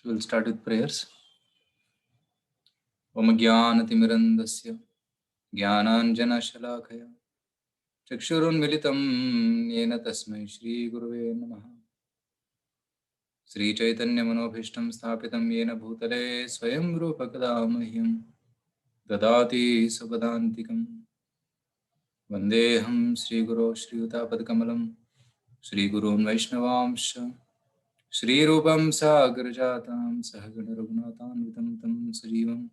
So we'll start with prayers. Om Jnanatimirandasya Jnananjanashalakaya Chakshurunmilitam Yena Tasmai Shri Gurave Namaha. Sri Chaitanya Manobhishtam Sthapitam Yena Bhutale Swayam Rupa Kadamahyam Dadati Sapadantikam Vandeham Sri Guru Shri Utapad Shri Gurun Vaishnavamsha Shri Rupam Sagarjatam Sahagana Raghunatham Tam Sajivam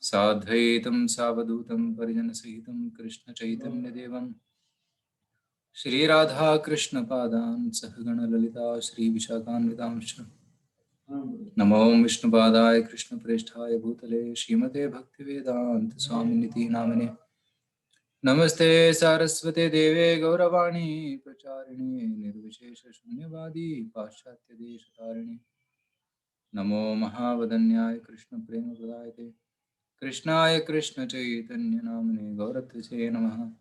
Sadhvaitam Savadutam Parijanasahitam Krishna Chaitanya Devam Shri Radha Krishna Padan Sahagana Lalita Shri Vishakhanvitamsha Namo Vishnu Padaya Krishna Preshthaya Bhutale Srimate Bhaktivedanta Swaminiti Namane Namaste Saraswate Deve Gauravani Pracharini Nirvishesha Shunyavadi Paschatya Deshatarini Namo Mahavadanyaya Krishna Prema Pradayate Krishnaya Krishna Chaitanya Namane Gauratvache Namaha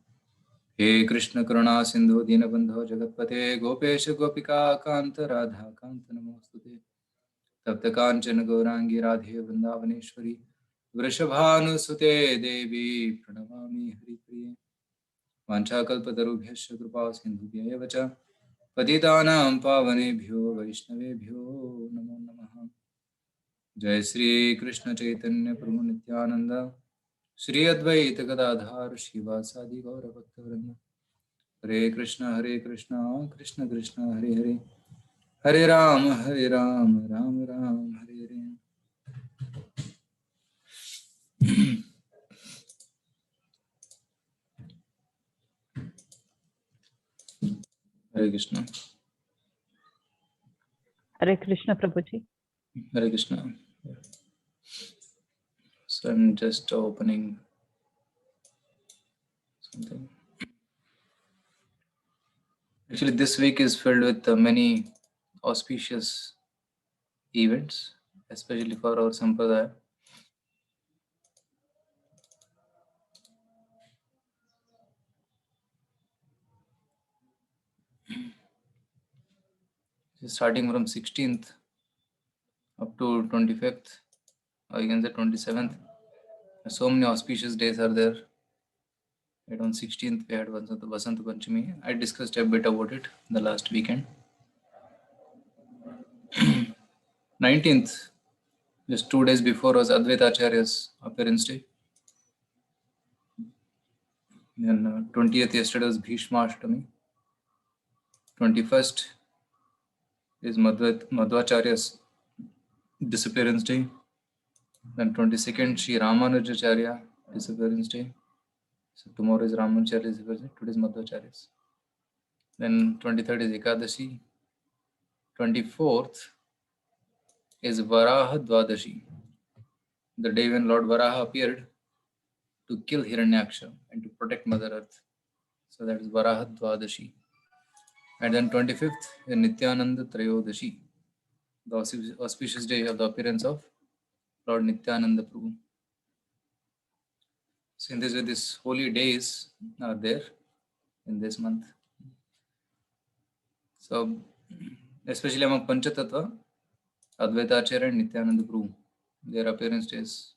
He Krishna Karuna Sindhu Dinabandho Jagatpate Gopesha Gopika Kanta Radha Kanta Namostute Tapta Kanchana Gaurangi Radhe Vrindavaneshwari Vrishabhanusute Devi Pranamami Haripriye Vanchakalpatarubhyasya Kripa Sindhubhya Eva Cha Patitanam Pavanebhyo Vaishnavebhyo Namo Namaha Jai Shri Krishna Chaitanya Prabhu Nityananda Shri Advaita Gadadhar Shivasadi Gaura Bhakta Hare Krishna Krishna Krishna Hare Hare Hare Ram Ram Hare Hare. Hare Krishna. Hare Krishna Prabhuji. Hare Krishna. So I'm just opening something. Actually, this week is filled with many auspicious events, especially for our Sampradaya. Starting from 16th up to 25th, or you can say 27th. So many auspicious days are there. Right, on 16th, we had Vasanta Panchami. I discussed a bit about it the last weekend. 19th, just 2 days before, was Advaita Acharya's appearance day. Then 20th, yesterday was Bhishma Ashtami. 21st is Madhvacharya's disappearance day. Then 22nd, Sri Ramanujacharya disappearance day. So tomorrow is Ramanujacharya's disappearance day. Today is Madhvacharya's. Then 23rd is Ekadashi. 24th is Varaha Dwadashi, the day when Lord Varaha appeared to kill Hiranyaksha and to protect Mother Earth. So that is Varaha Dwadashi. And then 25th is Nityananda Trayodashi, the auspicious day of the appearance of Lord Nityananda Prabhu. So in this way, these holy days are there in this month. So especially among Panchatattva, Advaita Acharya and Nityananda Prabhu, their appearance days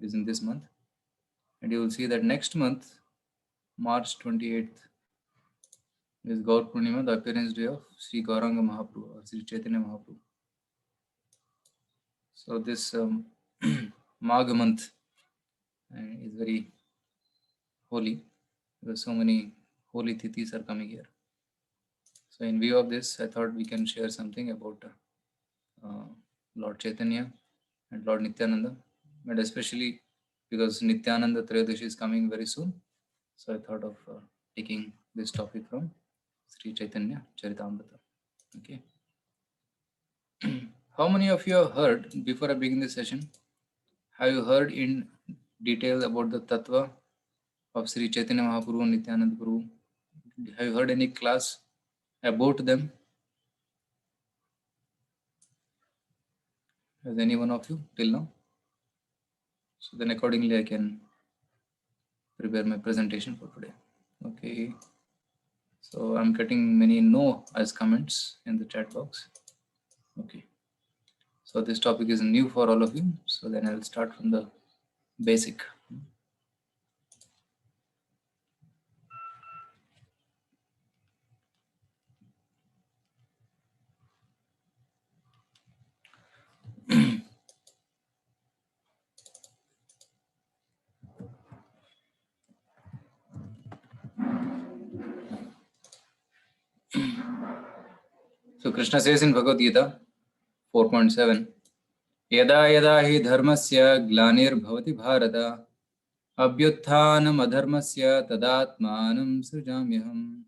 is in this month. And you will see that next month, March 28th, is Gaur Purnima, the appearance day of Sri Gauranga Mahaprabhu or Sri Chaitanya Mahaprabhu. So this Magha month is very holy because so many holy tithis are coming here. So in view of this, I thought we can share something about Lord Chaitanya and Lord Nityananda, but especially because Nityananda Trayodashi is coming very soon. So I thought of taking this topic from Sri Chaitanya Charitamrita. Okay. How many of you have heard, before I begin the session, have you heard in detail about the Tattva of Sri Chaitanya Mahaprabhu and Nityananda Prabhu? Have you heard any class about them? Has any one of you till now? So then accordingly I can prepare my presentation for today. Okay. So I'm getting many no as comments in the chat box. Okay. So this topic is new for all of you. So then I will start from the basic. So Krishna says in Bhagavad Gita 4.7, यदा यदा हि धर्मस्य ग्लानिर्भवति Bharat अभ्युत्थानम् अधर्मस्य तदात्मानं सृजाम्यहम्.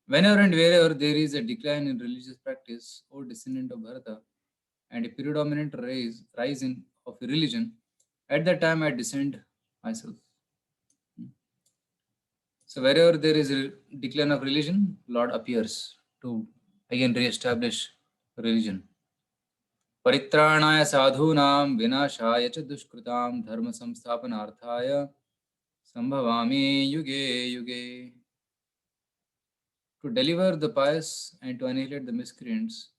Whenever and wherever there is a decline in religious practice, O descendant of Bharata, and a predominant rise of religion, at that time I descend myself. So wherever there is a decline of religion, Lord appears to again re-establish religion. परित्राणाय साधूनां विनाशाय च दुष्कृतां धर्म संस्थापनार्थाय संभवामि युगे युगे. To deliver the pious and to annihilate the miscreants,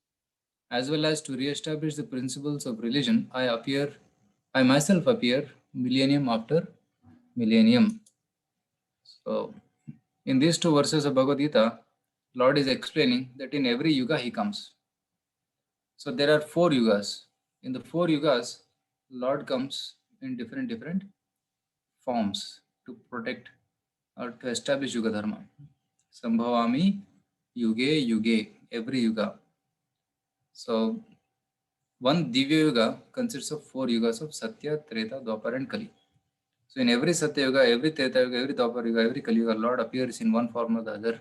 as well as to re-establish the principles of religion, I myself appear millennium after millennium. So, in these two verses of Bhagavad Gita, Lord is explaining that in every yuga he comes. So there are 4 yugas. In the 4 yugas, Lord comes in different forms to protect or to establish Yuga Dharma. Sambhavami Yuge Yuge, every yuga. So one Divya Yuga consists of 4 yugas of Satya, Treta, Dwapar and Kali. So in every Satya Yuga, every Treta Yuga, every Dwapar Yuga, every Kali Yuga, Lord appears in one form or the other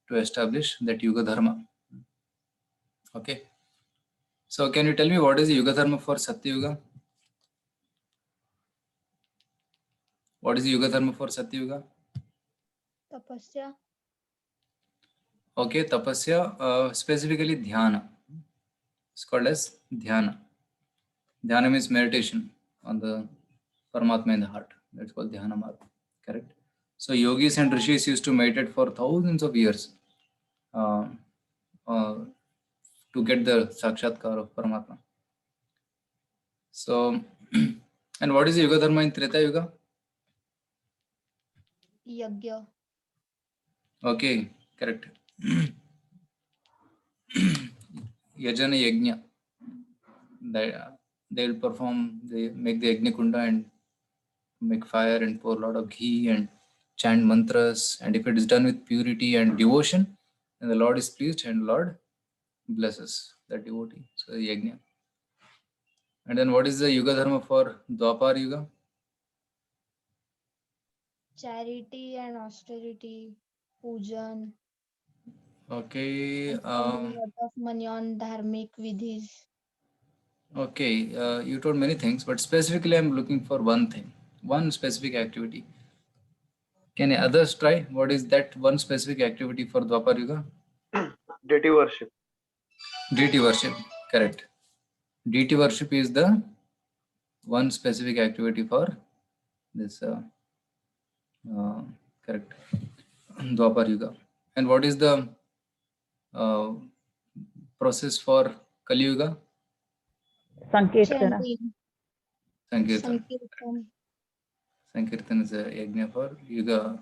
to establish that Yuga Dharma. Okay. So can you tell me what is the Yuga Dharma for Satya Yuga? What is the Yuga Dharma for Satya Yuga? Tapasya. Okay, Tapasya, specifically Dhyana. It's called as Dhyana. Dhyana means meditation on the Paramatma in the heart. That's called Dhyana Marga. Correct? So yogis and rishis used to meditate for thousands of years uh, to get the Sakshatkar of Paramatma. So, and what is the Yuga Dharma in Treta Yuga? Yagya. Okay, correct. Yajana Yajna. They'll perform, they make the Yajna Kunda and make fire and pour a lot of ghee and chant mantras. And if it is done with purity and devotion, then the Lord is pleased and Lord blesses that devotee. So Yajna. And then what is the Yuga Dharma for Dwapar Yuga? Charity and austerity. Pujan. Okay. And spending a lot of money on dharmic vidhis. Okay. You told many things, but specifically I'm looking for one thing, one specific activity. Can others try? What is that one specific activity for Dwapar Yuga? Deity worship. Deity worship. Correct. Deity worship is the one specific activity for this. Correct. Dwapar Yuga. And what is the process for Kali Yuga? Sankirtana. Chanting. Sankirtan. Sankirtan. Sankirtan is a yajna for Yuga,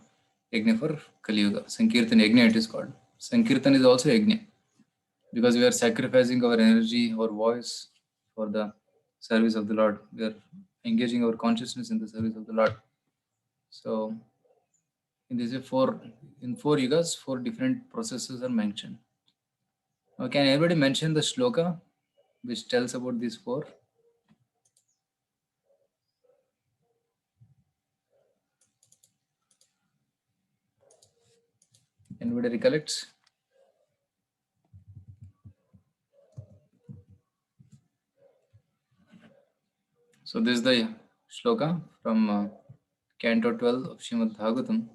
yajna for Kali Yuga. Sankirtan yajna it is called. Sankirtan is also yajna because we are sacrificing our energy, our voice for the service of the Lord. We are engaging our consciousness in the service of the Lord. So in these four yugas, 4 different processes are mentioned. Now, can everybody mention the shloka which tells about these 4? Anybody recollects? So this is the shloka from Canto 12 of Srimad Bhagavatam,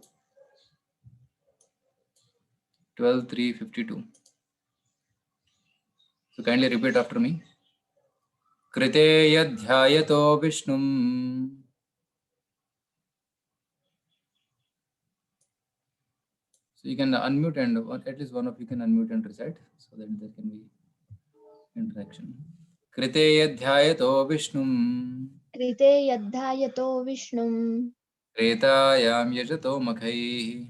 12.3.52. So kindly repeat after me. Krite yadhyayato Vishnum. So you can unmute and at least one of you can unmute and recite so that there can be interaction. कृते यध्यायतो विष्णुं कृते यद्धायतो विष्णुं त्रेतायां यजतो मखैः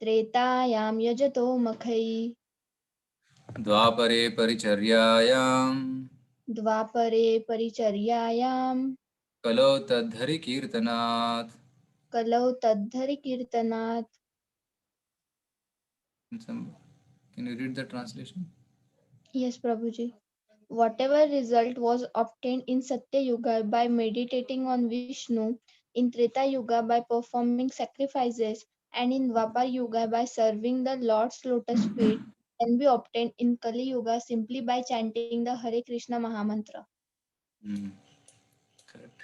त्रेतायां यजतो मखैः द्वापरे परिचर्यायां द्वापरे परिचर्यायां कलौ तद्धरि कीर्तनात्. कलौ तद्धरि कीर्तनात्. Can you read the translation? Yes, Prabhuji. Whatever result was obtained in Satya Yuga by meditating on Vishnu, in Treta Yuga by performing sacrifices, and in Dwapar Yuga by serving the Lord's lotus feet, can be obtained in Kali Yuga simply by chanting the Hare Krishna Mahamantra. Correct.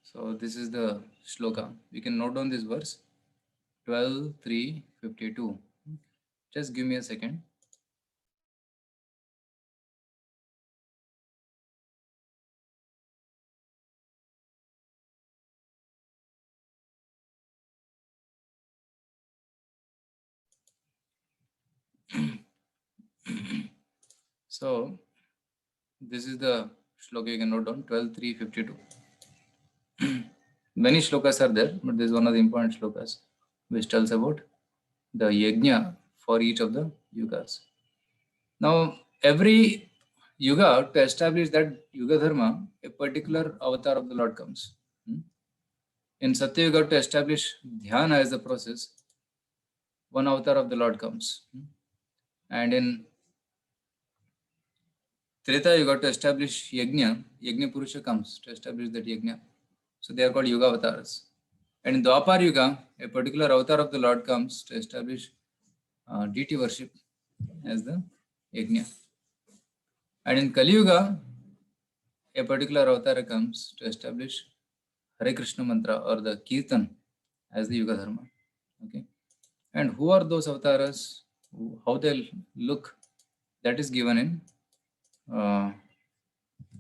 So this is the shloka. We can note down this verse 12:3:52. Just give me a second. So this is the shloka you can note down 12:3:52. Many shlokas are there, but this is one of the important shlokas which tells about the yajna for each of the yugas. Now, every yuga, to establish that yuga dharma, a particular avatar of the Lord comes. In Satya Yuga, to establish dhyana as the process, one avatar of the Lord comes. And in Treta Yuga, to establish yajna, yajna purusha comes to establish that yajna. So they are called yuga avatars. And in Dwapar Yuga, a particular avatar of the Lord comes to establish deity worship as the yajna. And in Kali Yuga, a particular avatar comes to establish Hare Krishna mantra or the Kirtan as the Yuga Dharma. Okay. And who are those avatars? How they look? That is given in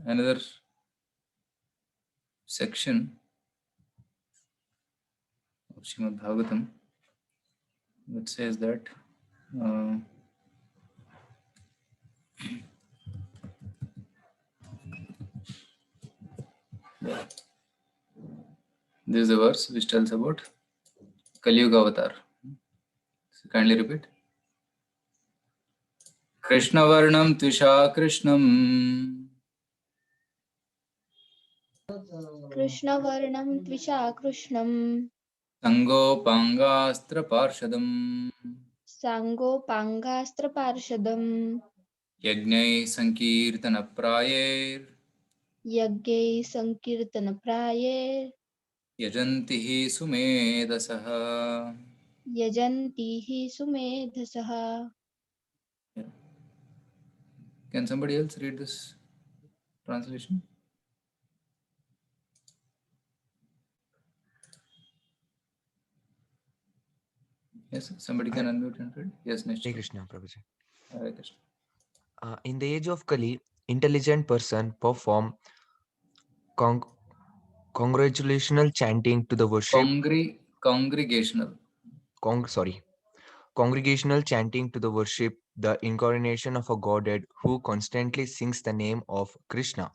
another section of Srimad Bhagavatam, which says that this is a verse which tells about Kali Yuga avatar. So kindly repeat. Krishna Varnam Tvisha Krishnam Krishnavarnam Tvisha Krishnam Sangopangastra Parshadam Sangopangastra Parshadam Yagnai Sankirtana Prayer Yagge Sankirtana Praye Yajantihi Sumedasaha. Yajantihi Sumedhasaha. Can somebody else read this translation? Yes, somebody can unmute and read. Yes, Hare Nishchal. Krishna, Prabhuji. Hare Krishna. In the age of Kali, intelligent person perform congratulational chanting to the worship. Congregational. Congregational chanting to the worship the incarnation of a godhead who constantly sings the name of Krishna.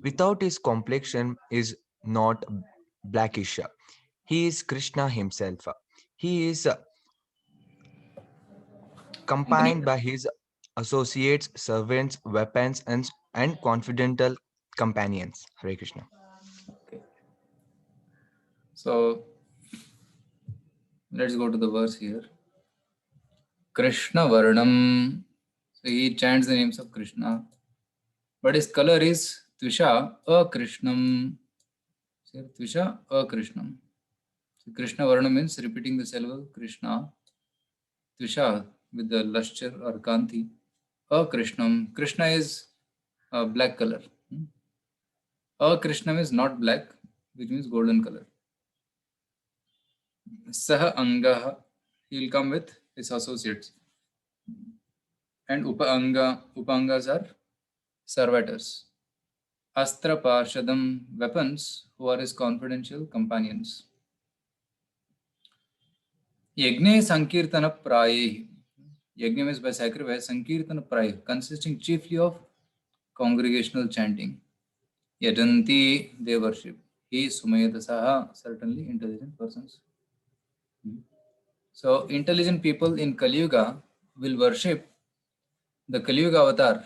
Without his complexion is not blackish. He is Krishna himself. He is accompanied by his associates, servants, weapons, and confidential companions. Hare Krishna. Okay. So let's go to the verse here. Krishna Varnam. So he chants the names of Krishna. But his color is Tvisha Akrishnam. So Tvisha Akrishnam. So Krishna Varnam means repeating the syllable Krishna. Tvisha with the lustre or Kanti. Akrishnam. Krishna is a black color. Akrishnam is not black, which means golden color. Saha Angaha. He will come with his associates. And Upangas are servitors. Astra Parshadam, weapons, who are his confidential companions. Yagne Sankirtana Praye. Yajna means by sacrifice, Sankirtana Praye, consisting chiefly of congregational chanting. Yajanti, they worship. He Sumayatasaha, certainly intelligent persons. So intelligent people in Kali Yuga will worship the Kali Yuga avatar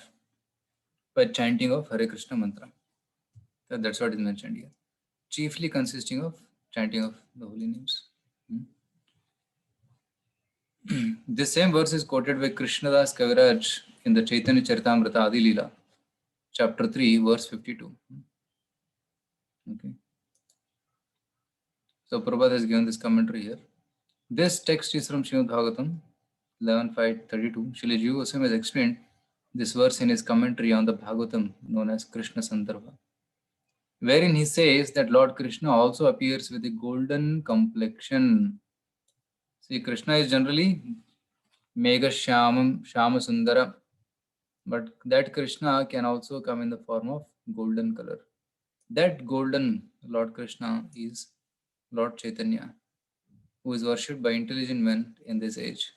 by chanting of Hare Krishna mantra. So that's what is mentioned here. Chiefly consisting of chanting of the holy names. This same verse is quoted by Krishnadas Kaviraj in the Chaitanya Charitamrita Adi Leela, chapter 3, verse 52. Okay. So Prabhupada has given this commentary here. This text is from Srimad Bhagavatam 11.5.32. Srila Jiva Goswami has explained this verse in his commentary on the Bhagavatam known as Krishna Sandarbha, wherein he says that Lord Krishna also appears with a golden complexion. See, Krishna is generally Megha Shyamam, Shyama Sundara, but that Krishna can also come in the form of golden color. That golden Lord Krishna is Lord Chaitanya, who is worshipped by intelligent men in this age.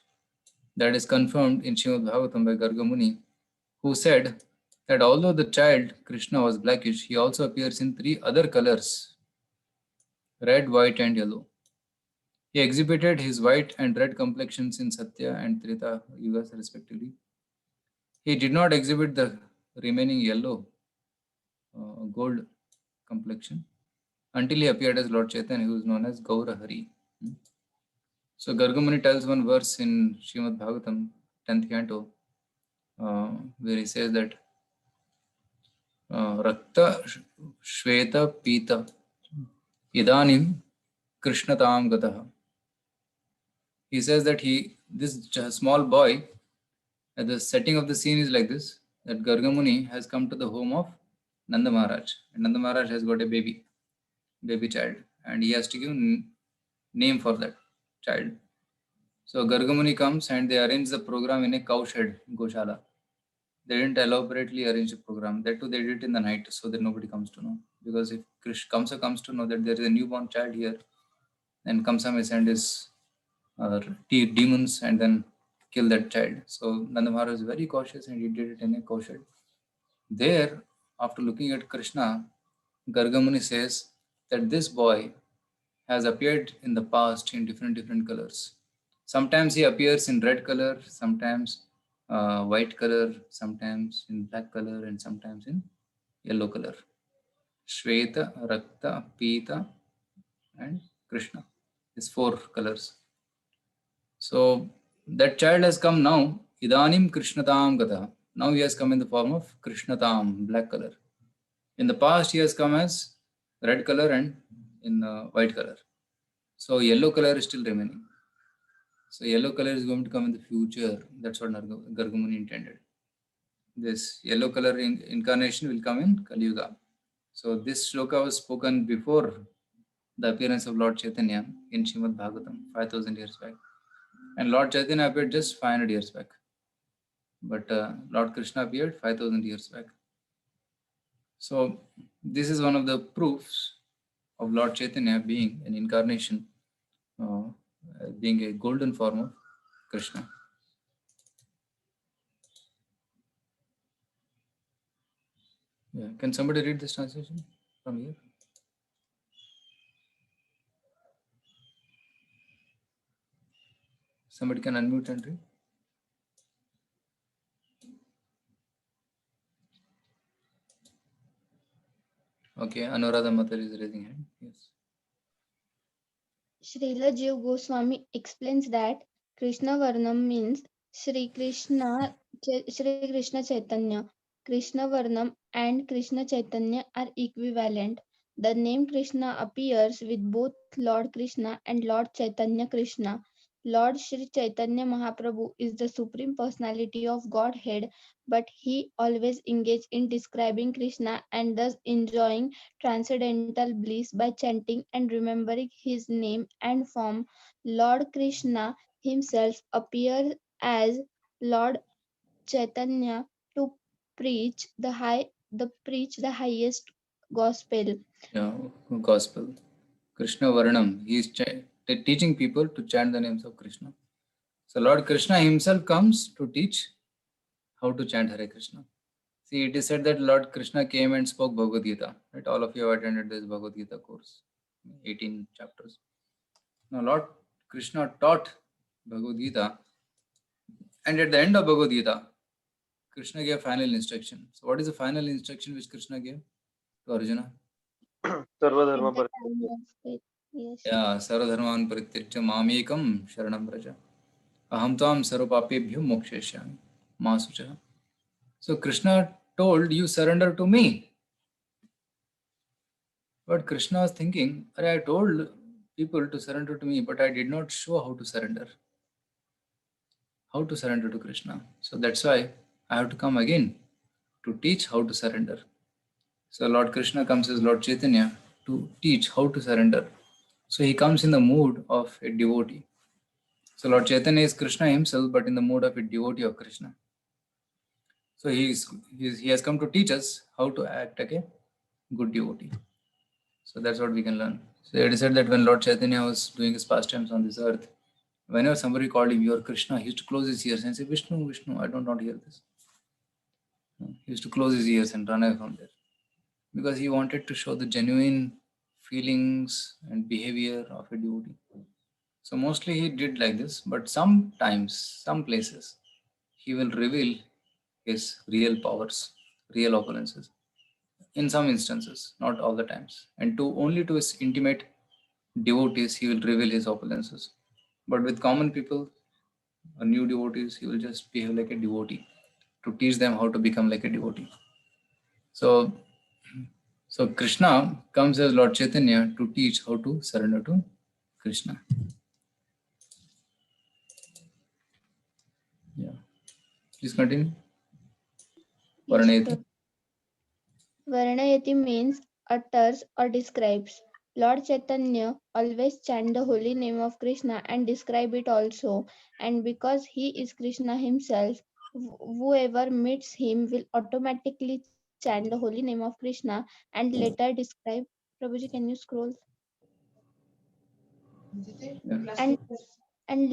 That is confirmed in Srimad Bhagavatam by Garga Muni, who said that although the child Krishna was blackish, he also appears in 3 other colors: red, white, and yellow. He exhibited his white and red complexions in Satya and Treta Yugas respectively. He did not exhibit the remaining yellow gold complexion until he appeared as Lord Chaitanya, who is known as Gaura Hari. So Gargamuni tells one verse in Srimad Bhagavatam, 10th canto, where he says that Rakta Shweta Pita Idanim Krishnatam Gataha. He says that this small boy, at the setting of the scene is like this, that Gargamuni has come to the home of Nanda Maharaj. And Nanda Maharaj has got a baby child, and he has to give name for that child. So Gargamuni comes and they arrange the program in a cow shed, Goshala. They didn't elaborately arrange the program. That too, they did it in the night so that nobody comes to know. Because if Kamsa comes to know that there is a newborn child here, then Kamsa may send his demons and then kill that child. So Nanda Maharaj is very cautious and he did it in a cow shed. There, after looking at Krishna, Gargamuni says that this boy has appeared in the past in different colors. Sometimes he appears in red color, sometimes white color, sometimes in black color, and sometimes in yellow color. Shweta, Rakta, Pita, and Krishna. These 4 colors. So that child has come now, Idanim Krishnatam Gata. Now he has come in the form of Krishnatam, black color. In the past, he has come as red color and in white color. So yellow color is still remaining. So yellow color is going to come in the future. That's what Gargamuni intended. This yellow color incarnation will come in Kali Yuga. So this shloka was spoken before the appearance of Lord Chaitanya in Srimad Bhagavatam 5000 years back. And Lord Chaitanya appeared just 500 years back. But Lord Krishna appeared 5000 years back. So this is one of the proofs of Lord Chaitanya being an incarnation, being a golden form of Krishna. Yeah. Can somebody read this translation from here? Somebody can unmute and read. Okay, Anuradha Matar is raising hand. Yes. Srila Jiva Goswami explains that Krishna Varnam means Sri Krishna Chaitanya. Krishna Varnam and Krishna Chaitanya are equivalent. The name Krishna appears with both Lord Krishna and Lord Chaitanya Krishna. Lord Sri Chaitanya Mahaprabhu is the Supreme Personality of Godhead, but he always engaged in describing Krishna and thus enjoying transcendental bliss by chanting and remembering his name and form. Lord Krishna himself appeared as Lord Chaitanya to preach the highest gospel. Yeah, gospel. Krishna Varnam. He is teaching people to chant the names of Krishna. So Lord Krishna himself comes to teach how to chant Hare Krishna. See, it is said that Lord Krishna came and spoke Bhagavad Gita. Right? All of you have attended this Bhagavad Gita course, 18 chapters. Now, Lord Krishna taught Bhagavad Gita, and at the end of Bhagavad Gita, Krishna gave final instruction. So, what is the final instruction which Krishna gave to Arjuna? सर्वधर्म At the परित्यज्य time of faith. Yes. Yeah, sarvadharman parityajya mamekam sharanam vraja. Aham tvam sarvapapebhyo mokshayashyami ma sucha. So Krishna told you surrender to me. But Krishna was thinking, I told people to surrender to me, but I did not show how to surrender. How to surrender to Krishna. So that's why I have to come again to teach how to surrender. So Lord Krishna comes as Lord Chaitanya to teach how to surrender. So he comes in the mood of a devotee. So Lord Chaitanya is Krishna himself, but in the mood of a devotee of Krishna. So he has come to teach us how to act like a good devotee. So that's what we can learn. So it is said that when Lord Chaitanya was doing his pastimes on this earth, whenever somebody called him, "You are Krishna," he used to close his ears and say, "Vishnu, Vishnu, I don't want to hear this." He used to close his ears and run away from there because he wanted to show the genuine feelings and behavior of a devotee. So mostly he did like this, but sometimes, some places, he will reveal his real powers, real opulences. In some instances, not all the times. And only to his intimate devotees, he will reveal his opulences. But with common people or new devotees, he will just behave like a devotee to teach them how to become like a devotee. So Krishna comes as Lord Chaitanya to teach how to surrender to Krishna. Yeah. Please continue. Yes, Varaneti. Varnayati means utters or describes. Lord Chaitanya always chant the holy name of Krishna and describe it also. And because he is Krishna himself, whoever meets him will automatically chant the holy name of Krishna and later describe. Prabhuji, can you scroll? Yeah. And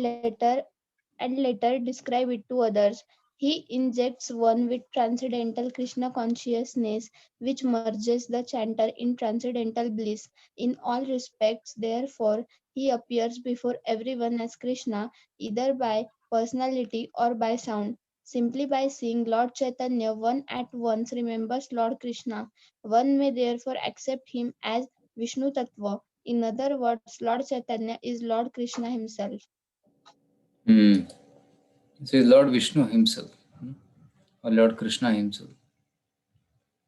later describe it to others. He injects one with transcendental Krishna consciousness, which merges the chanter in transcendental bliss. In all respects, therefore, he appears before everyone as Krishna, either by personality or by sound. Simply by seeing Lord Chaitanya, one at once remembers Lord Krishna. One may therefore accept him as Vishnu Tattva. In other words, Lord Chaitanya is Lord Krishna himself. Hmm. So is Lord Vishnu himself, or Lord Krishna himself.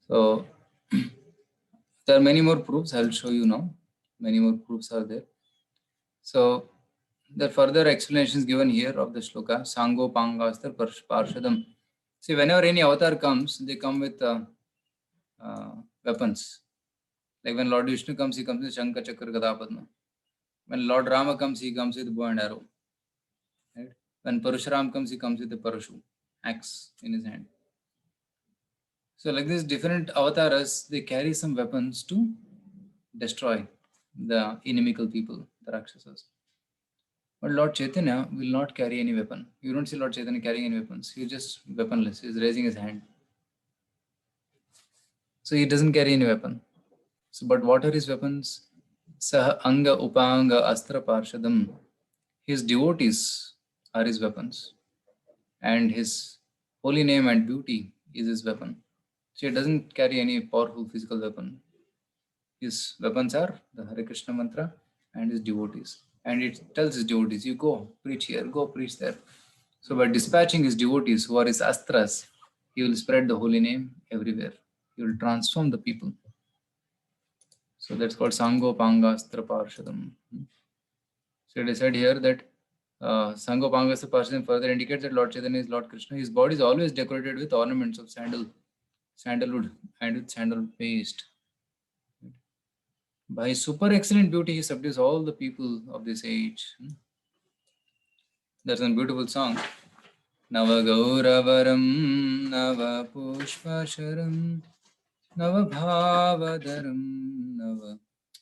So there are many more proofs. I'll show you now. Many more proofs are there. So the further explanations given here of the shloka, Sango Pangastar Parshadam. See, whenever any avatar comes, they come with weapons. Like when Lord Vishnu comes, he comes with Shankha Chakra Gada Padma. When Lord Rama comes, he comes with bow and arrow. Right? When Parashuram comes, he comes with a parashu, axe in his hand. So like this, different avatars, they carry some weapons to destroy the inimical people, the Rakshasas. But Lord Chaitanya will not carry any weapon. You don't see Lord Chaitanya carrying any weapons. He's just weaponless. He's raising his hand. So he doesn't carry any weapon. So, but what are his weapons? Saha Anga Upanga Astra Parshadam. His devotees are his weapons. And his holy name and beauty is his weapon. So he doesn't carry any powerful physical weapon. His weapons are the Hare Krishna mantra and his devotees. And it tells his devotees, you go preach here, go preach there. So by dispatching his devotees who are his astras, he will spread the holy name everywhere. He will transform the people. So that's called Sango Pangastra Parshadam. So it is said here that Sango Pangastra Parshadam further indicates that Lord Chaitanya is Lord Krishna. His body is always decorated with ornaments of sandalwood and with sandal paste. By super excellent beauty, he subdues all the people of this age. There's a beautiful song. Nava Gauravaram, Nava Pushpasharam, Nava Bhavadaram, Nava.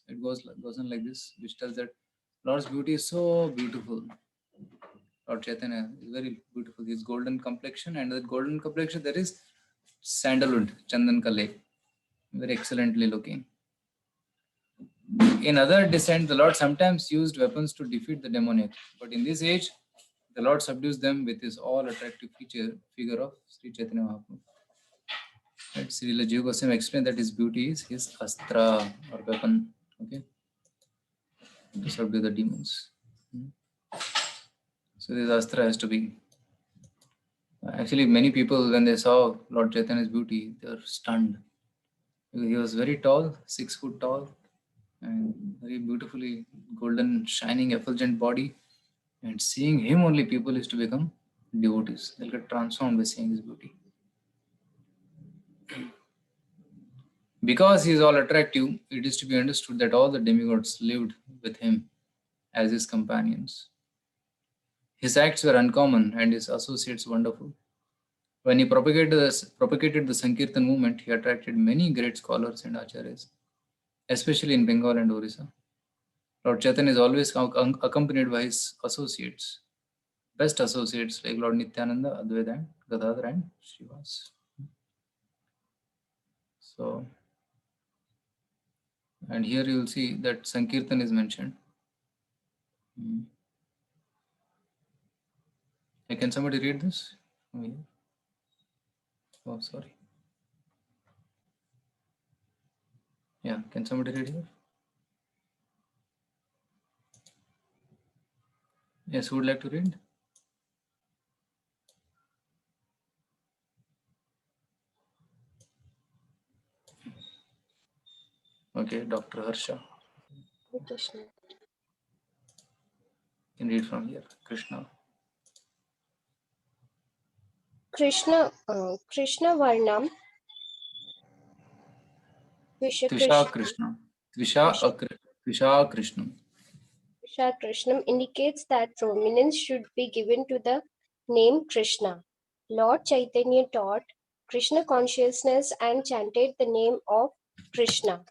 It goes on like this, which tells that Lord's beauty is so beautiful. Lord Chaitanya is very beautiful. His golden complexion, and that golden complexion, there is sandalwood, Chandan ka lake, very excellently looking. In other descent, the Lord sometimes used weapons to defeat the demoniac, but in this age, the Lord subdues them with his all-attractive figure of Sri Chaitanya Mahaprabhu. Right? Srila Jiva Goswami explained that his beauty is his astra or weapon, okay, to subdue the demons. So this astra has to be. Actually, many people, when they saw Lord Chaitanya's beauty, they were stunned. He was very tall, 6 foot tall, and very beautifully golden, shining, effulgent body. And seeing him only, people used to become devotees. They'll get transformed by seeing his beauty. Because he is all attractive, it is to be understood that all the demigods lived with him as his companions. His acts were uncommon and his associates wonderful. When he propagated the Sankirtan movement, he attracted many great scholars and acharyas, especially in Bengal and Orissa. Lord Chaitanya is always accompanied by his associates, best associates like Lord Nityananda, Advaita, and Gadadhar and Srivas. So, and here you will see that Sankirtan is mentioned. Hey, can somebody read this? Oh, sorry. Yeah, can somebody read here? Yes, who would like to read? Okay, Dr. Harsha. Krishna. Can read from here. Krishna. Krishna Varnam Tvisha Krishna. Tvisha Krishna. Krishnam indicates that prominence should be given to the name Krishna. Lord Chaitanya taught Krishna consciousness and chanted the name of Krishna.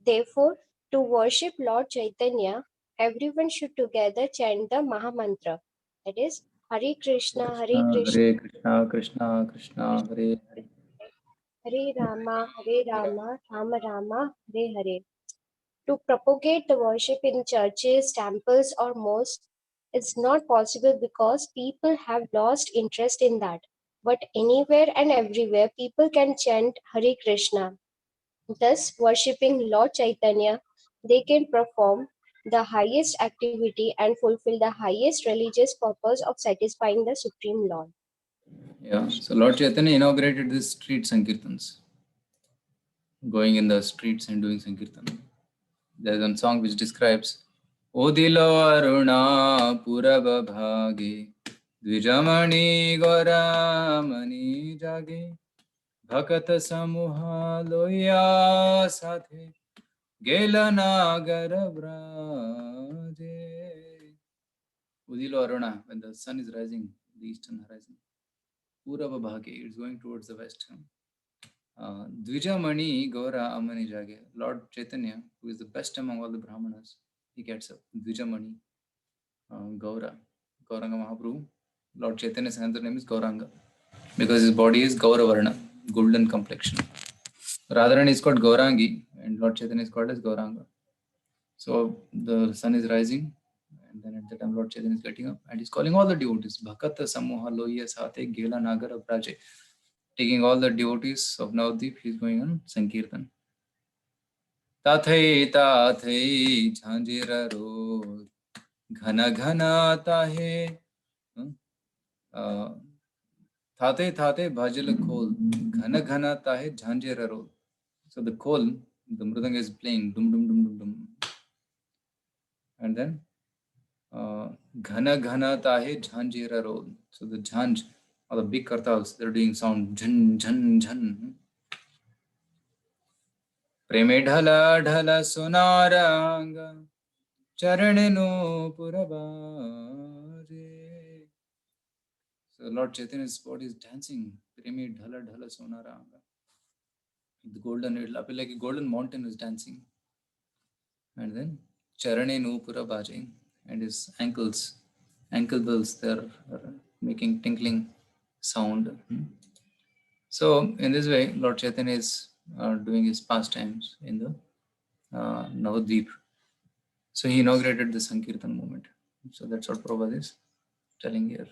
Therefore, to worship Lord Chaitanya, everyone should together chant the Mahamantra. That is, Hare Krishna, Hare Krishna, Hare Krishna, Krishna Krishna, Hare Hare. Hare Rama, Rama Rama, Hare Hare. To propagate the worship in churches, temples, or mosques is not possible because people have lost interest in that. But anywhere and everywhere, people can chant Hare Krishna. Thus, worshipping Lord Chaitanya, they can perform the highest activity and fulfill the highest religious purpose of satisfying the Supreme Lord. Yeah, so Lord Chaitanya inaugurated these street Sankirtans, going in the streets and doing Sankirtan. There's one song which describes Odilo Aruna Purab Bhage Dvijamani Goramani Jage Bhakat Samuha Loya Sathe Gela Nagar Braje. Udilo Aruna, when the sun is rising, the eastern horizon. Purava Bhage, it's going towards the west. Dvijamani Gaura Amani Jage. Lord Chaitanya, who is the best among all the Brahmanas, he gets up. Dvijamani Gaura. Gauranga Mahaprabhu. Lord Chaitanya's another name is Gauranga because his body is Gauravarna, golden complexion. Radharani is called Gaurangi and Lord Chaitanya is called as Gauranga. So the sun is rising and then at the time Lord Chaitanya is getting up and he's calling all the devotees. Bhakata Samoha Loya Sathe Gela Nagara Praje. Taking all the devotees of Navdeep, he's going on Sankirtan. Tathai tathai jhanjira ro ghana ghana tahe. Thate thate bhajal khol ghana ghana tahe jhanjira ro. So the khol, the mridanga is playing dum dum dum dum dum. And then ghana ghana tahe jhanjira ro. So the jhanj or the big kartals, they're doing sound jhan jhan jhan. Preme dhala dhala sonaranga charane no purabare. So Lord Chaitanya's body is dancing. Preme dhala dhala sonaranga. The golden, it'll appear like a golden mountain is dancing. And then charane no purabare. And his ankle bells, they're making tinkling sound. So in this way, Lord Chaitanya is doing his pastimes in the Navadvip. So he inaugurated the Sankirtan movement. So that's what Prabhupada is telling here.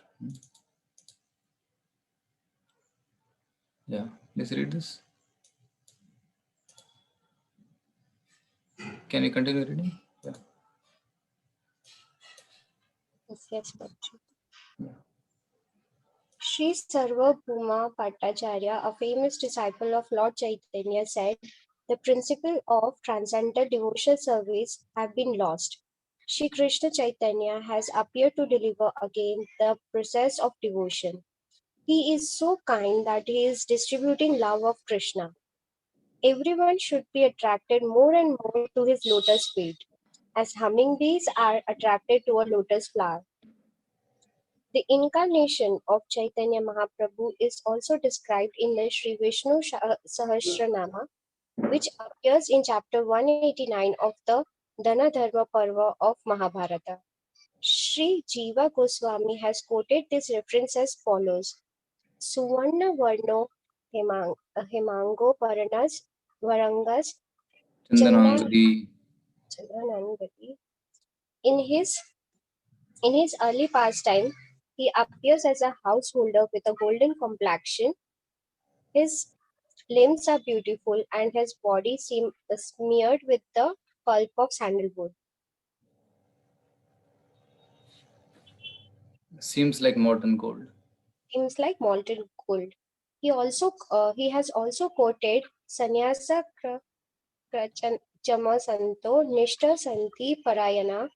Yeah, please read this. Can you continue reading? Yeah. Yes, Babaji. Yeah. Sri Sarvabhauma Bhattacharya, a famous disciple of Lord Chaitanya, said, "The principle of transcendental devotional service have been lost. Sri Krishna Chaitanya has appeared to deliver again the process of devotion. He is so kind that he is distributing love of Krishna. Everyone should be attracted more and more to his lotus feet, as hummingbees are attracted to a lotus flower." The incarnation of Chaitanya Mahaprabhu is also described in the Sri Vishnu Sahasranama, which appears in chapter 189 of the Dana Dharma Parva of Mahabharata. Sri Jiva Goswami has quoted this reference as follows: Suvarna Varno Hemango Paranas Varangas Chandanangadi. Chandanangadi. In his early pastime, he appears as a householder with a golden complexion. His limbs are beautiful and his body smeared with the pulp of sandalwood. Seems like molten gold. Seems like molten gold. He has also quoted Sannyasa Chama Santo Nishta Santi Parayana.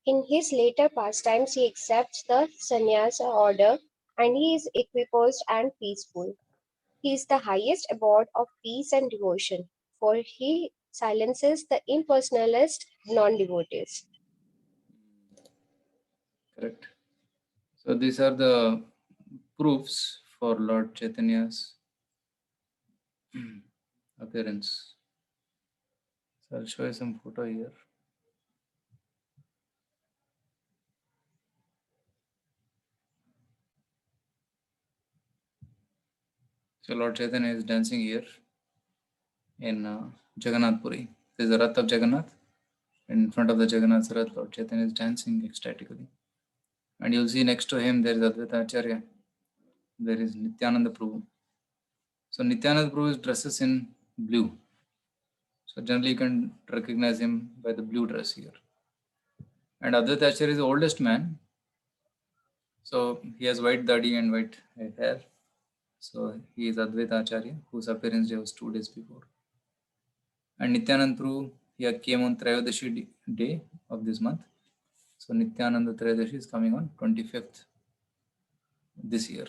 In his later pastimes, he accepts the sannyasa order and he is equipoised and peaceful. He is the highest abode of peace and devotion, for he silences the impersonalist non-devotees. Correct. So these are the proofs for Lord Chaitanya's appearance. So I'll show you some photo here. So Lord Chaitanya is dancing here in Jagannath Puri. This is the Rath of Jagannath. In front of the Jagannath Rath, Lord Chaitanya is dancing ecstatically. And you'll see next to him there is Advaita Acharya. There is Nityananda Prabhu. So Nityananda Prabhu dresses in blue. So generally you can recognize him by the blue dress here. And Advaita Acharya is the oldest man. So he has white dadi and white hair. So he is Advaita Acharya, whose appearance day was 2 days before. And Nityananda Prabhu, he came on Trayodashi day of this month. So Nityananda Trayodashi is coming on 25th this year.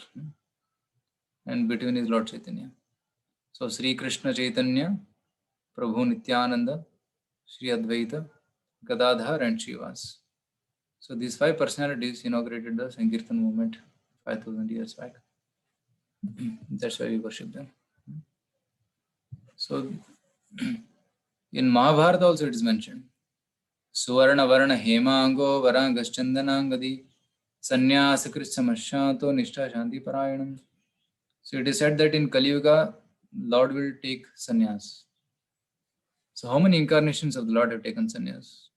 And between is Lord Chaitanya. So Sri Krishna Chaitanya, Prabhu Nityananda, Sri Advaita, Gadadhar and Srivas. So these 5 personalities inaugurated the Sankirtan movement 5,000 years back. That's why we worship them. So in Mahabharata also it is mentioned. Suvarna Varna Hemango Varangaschandanangadi Sannyasa Samashato Nishtha Shanti Parayanam. So it is said that in Kali Yuga, Lord will take sannyas. So how many incarnations of the Lord have taken sannyas?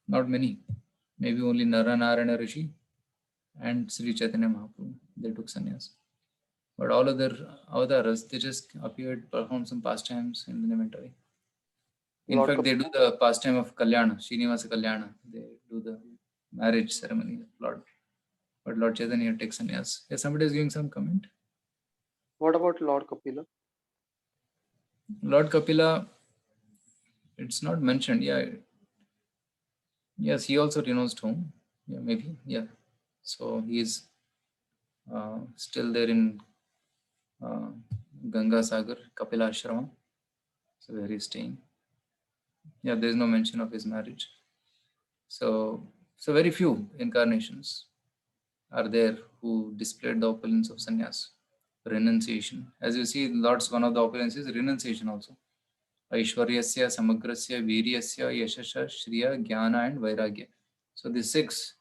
Not many. Maybe only Naranarayana Rishi and Sri Chaitanya Mahaprabhu. They took sannyas. But all other avatars, they just appeared, performed some pastimes, and then they went away. In Lord fact, they do the pastime of Kalyana, Srinivasa Kalyana. They do the marriage ceremony of Lord. But Lord Chaitanya takes sannyas. Yes, somebody is giving some comment. What about Lord Kapila? Lord Kapila, it's not mentioned. Yeah. Yes, he also renounced home. Yeah, maybe. Yeah. So he is still there in Ganga Sagar, Kapila Ashrama. So where he is staying. Yeah, there is no mention of his marriage. So very few incarnations are there who displayed the opulence of sannyas, renunciation. As you see, Lord's one of the opulence is renunciation also. Aishwaryasya, Samagrasya, Viryasya, Yashasha, Shriya, Jnana and Vairagya. So these 6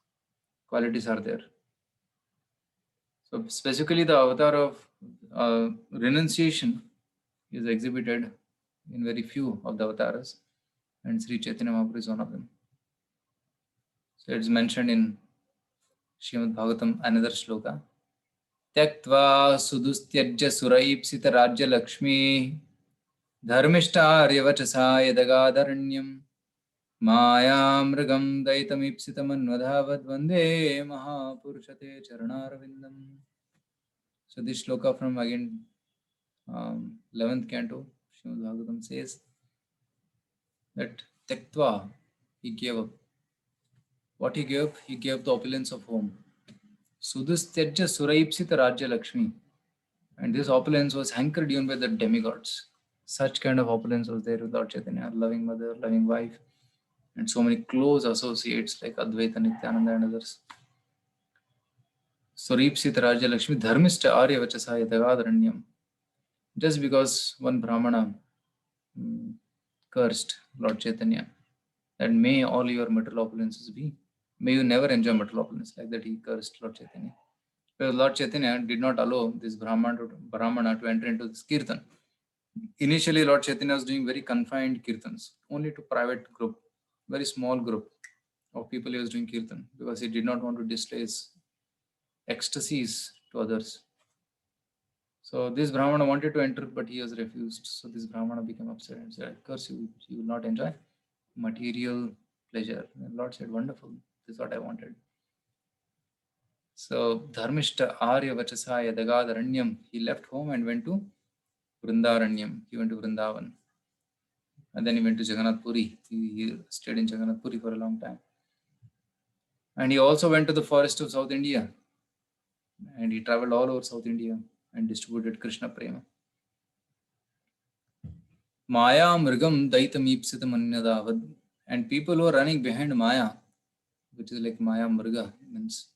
qualities are there. So specifically the avatar of renunciation is exhibited in very few of the avatars, and Sri Chaitanya Mahaprabhu is one of them. So it's mentioned in Srimad Bhagavatam, another shloka. Tyaktva sudustyajya suraipsita rajya lakshmi dharmishtarya yadagadharanyam मायामृगं दैतमीप्सितमन्वधावद् वन्दे महापुरुषते चरणारविन्दम्. So this shloka from again 11th canto Srimad Bhagavatam says that Tyaktva, he gave up. What he gave up? He gave the opulence of home. Sudustyajya suraipsita rajya lakshmi. And this opulence was hankered even by the demigods. Such kind of opulence was there with Lord Chaitanya, loving mother, loving wife, and so many close associates like Advaita, Nityananda and others. Suripsita Raja Lakshmi Dharmishta Arya Vachasa Yadagadharanyam. Just because one Brahmana cursed Lord Chaitanya, that may all your material opulences be, may you never enjoy material opulence, like that he cursed Lord Chaitanya. Because Lord Chaitanya did not allow this Brahmana to enter into this kirtan. Initially, Lord Chaitanya was doing very confined kirtans, only to private group, very small group of people he was doing kirtan, because he did not want to display his ecstasies to others. So this Brahmana wanted to enter, but he was refused. So this Brahmana became upset and said, "I curse you, you will not enjoy material pleasure." And Lord said, "Wonderful, this is what I wanted." So Dharmishta Arya Vachasa Yadagadharanyam, he left home and went to Vrindaranyam. He went to Vrindavan. And then he went to Jagannath Puri. He stayed in Jagannath Puri for a long time. And he also went to the forest of South India. And he traveled all over South India and distributed Krishna Prema. Maya Mrigam Daitamipsitam Anyadavad. And people who are running behind Maya, which is like Maya Mriga, means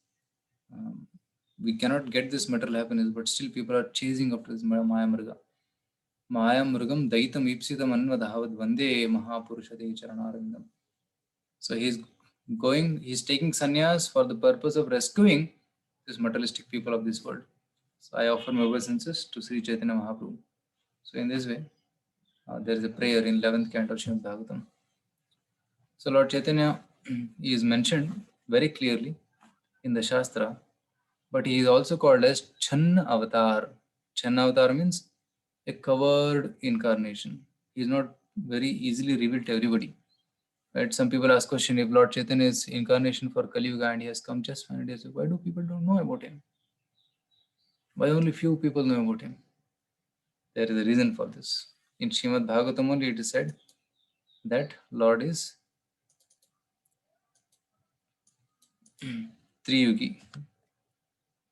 we cannot get this material happiness, but still people are chasing after this Maya Mriga. Maya Mrigam Daitam Ipsitam Anvadhavad Vande Mahapurushate Charanarindam. So he's taking sannyas for the purpose of rescuing these materialistic people of this world. So I offer my obeisances to Sri Chaitanya Mahaprabhu. So in this way, there is a prayer in 11th canto of Srimad Bhagavatam. So Lord Chaitanya is mentioned very clearly in the Shastra, but he is also called as Channa Avatar. Channa Avatar means a covered incarnation. He is not very easily revealed to everybody. Right? Some people ask question, if Lord Chaitanya is incarnation for Kali Yuga and he has come just fine, why do people don't know about him? Why only few people know about him? There is a reason for this. In Srimad Bhagavatam only it is said that Lord is Triyugi.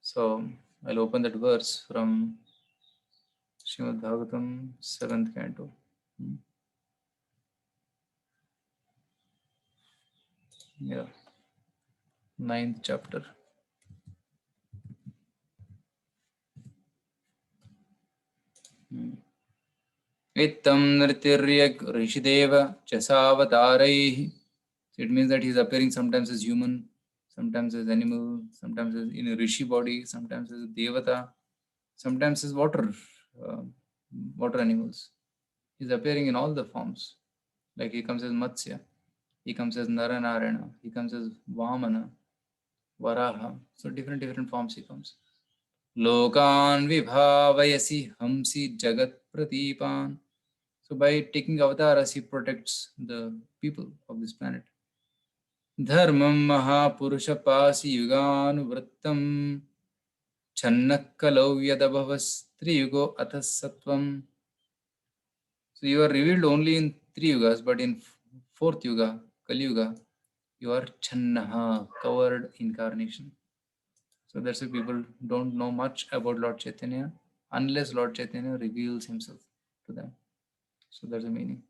So I'll open that verse from Srimad Bhagavatam 7th canto. Yeah, 9th chapter. Ittam nritiryak rishideva chasavataraih. It means that he is appearing sometimes as human, sometimes as animal, sometimes as in a rishi body, sometimes as a devata, sometimes as water animals. He is appearing in all the forms. Like he comes as Matsya, he comes as Naranarayana, he comes as Vamana, Varaha. So different forms he comes. Lokan vibhavayasi hamsi jagat pratipan. So by taking avatars, he protects the people of this planet. Dharmam mahapurusha pasi yuganuvrittam channakkalau yadabhavas triyugo athas sattvam. So you are revealed only in 3 yugas, but in 4th yuga, Kali Yuga, you are Channaha, covered incarnation. So that's why people don't know much about Lord Chaitanya unless Lord Chaitanya reveals himself to them. So that's the meaning.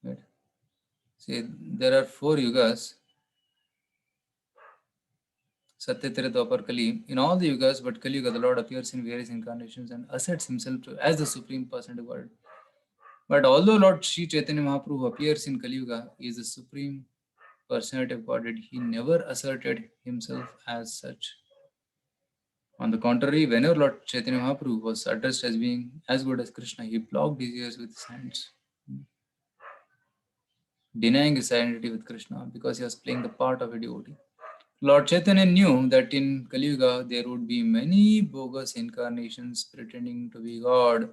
Right. See, there are 4 yugas. Satya, Treta, Dwapar, Kali. In all the yugas, but Kali Yuga, the Lord appears in various incarnations and asserts himself as the Supreme Personality of God. But although Lord Sri Chaitanya Mahaprabhu appears in Kali Yuga, he is the Supreme personality of Godhead, he never asserted himself as such. On the contrary, whenever Lord Chaitanya Mahaprabhu was addressed as being as good as Krishna, he blocked his ears with his hands, denying his identity with Krishna because he was playing the part of a devotee. Lord Chaitanya knew that in Kali Yuga there would be many bogus incarnations pretending to be God,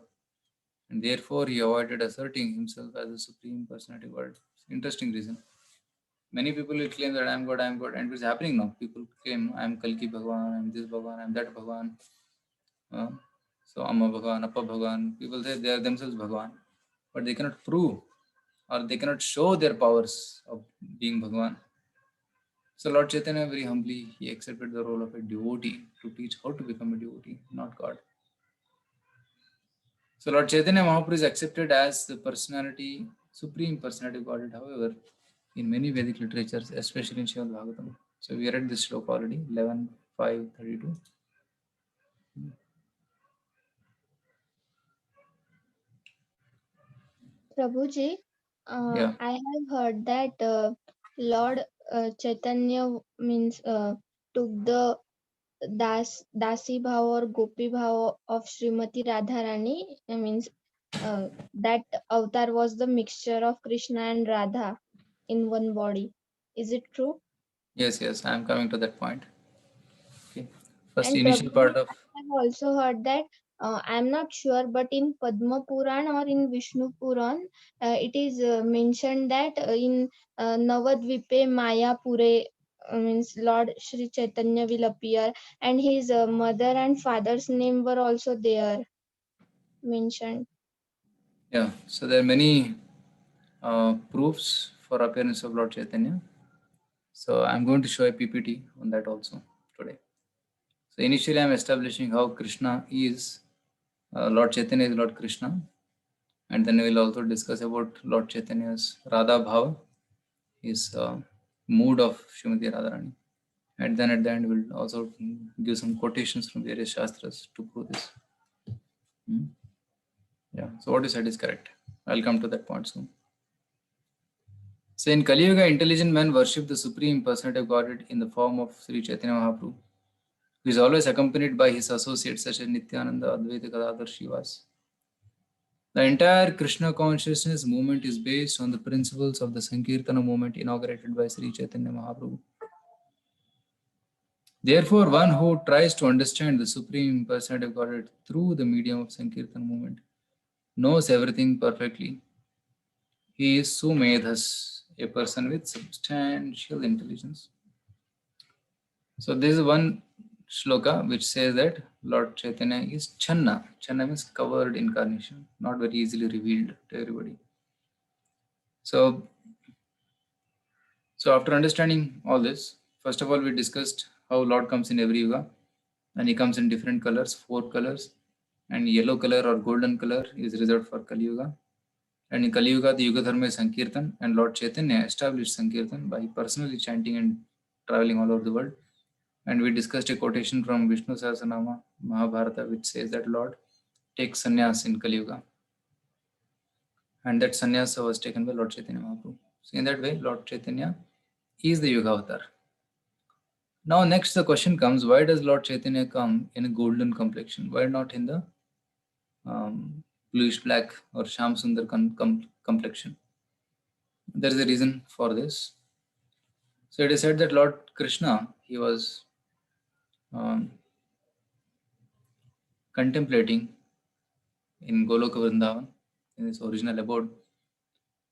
and therefore he avoided asserting himself as a supreme personality of God. Interesting reason. Many people will claim that I am God, and it's happening now. People claim I am Kalki Bhagwan, I am this Bhagwan, I am that Bhagwan. So Amma Bhagwan, Appa Bhagwan. People say they are themselves Bhagwan, but they cannot prove or they cannot show their powers of being Bhagwan. So Lord Chaitanya very humbly he accepted the role of a devotee to teach how to become a devotee, not God. So Lord Chaitanya Mahaprabhu is accepted as the personality, supreme personality of Godhead. However, in many Vedic literatures, especially in Srimad Bhagavatam. So we read this shloka already, 11.5.32. Prabhuji, Yeah. I have heard that Lord Chaitanya means took the Dasi Bhav or Gopi Bhav of Srimati Radharani. Means that avatar was the mixture of Krishna and Radha in one body. Is it true? Yes, I am coming to that point. Okay. First And initial Prabhuji, part of I have also heard that I am not sure, but in Padma Puran or in Vishnu Puran, it is mentioned that in Navadvipe Mayapure means Lord Sri Chaitanya will appear, and his mother and father's name were also there mentioned. yeah. So there are many proofs for appearance of Lord Chaitanya. So I'm going to show a PPT on that also today. So initially I'm establishing how Krishna is, Lord Chaitanya is Lord Krishna. And then we'll also discuss about Lord Chaitanya's Radha Bhava, his mood of Srimati Radharani. And then at the end we'll also give some quotations from various Shastras to prove this. Yeah, so what you said is correct. I'll come to that point soon. So in Kali Yuga, intelligent men worship the Supreme Personality of Godhead in the form of Sri Chaitanya Mahaprabhu, who is always accompanied by his associates such as Nityananda, Advaita Gadadhar, Shivas. The entire Krishna consciousness movement is based on the principles of the Sankirtana movement inaugurated by Sri Chaitanya Mahaprabhu. Therefore, one who tries to understand the Supreme Personality of Godhead through the medium of Sankirtana movement knows everything perfectly. He is Sumedhas, a person with substantial intelligence. So this is one shloka which says that Lord Chaitanya is Channa. Channa means covered incarnation, not very easily revealed to everybody. So after understanding all this, first of all, we discussed how Lord comes in every yuga, and he comes in different colors, 4 colors, and yellow color or golden color is reserved for Kali Yuga. And in Kali Yuga, the Yuga Dharma is Sankirtan, and Lord Chaitanya established Sankirtan by personally chanting and traveling all over the world. And we discussed a quotation from Vishnu Sahasranama Mahabharata, which says that Lord takes sannyas in Kali Yuga. And that sannyasa was taken by Lord Chaitanya Mahaprabhu. So in that way, Lord Chaitanya is the Yuga Avatar. Now next the question comes, why does Lord Chaitanya come in a golden complexion? Why not in the bluish black or Sham Sundar complexion? There is a reason for this. So it is said that Lord Krishna, he was contemplating in Goloka Vrindavan, in his original abode.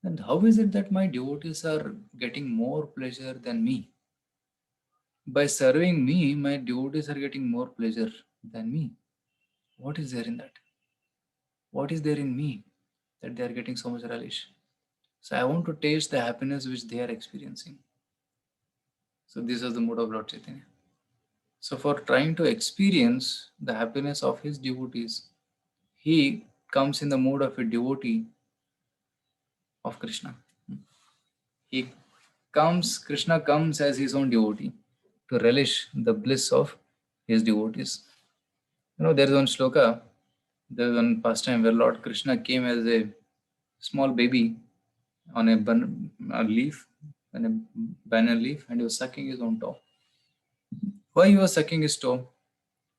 And how is it that my devotees are getting more pleasure than me? By serving me, my devotees are getting more pleasure than me. What is there in that? What is there in me that they are getting so much relish? So I want to taste the happiness which they are experiencing. So this was the mood of Lord Chaitanya. So for trying to experience the happiness of his devotees, he comes in the mood of a devotee of Krishna. Krishna comes as his own devotee to relish the bliss of his devotees. There is one shloka, there is one pastime where Lord Krishna came as a small baby on a leaf, and a banana leaf, and he was sucking his own toe. Why he was sucking his toe?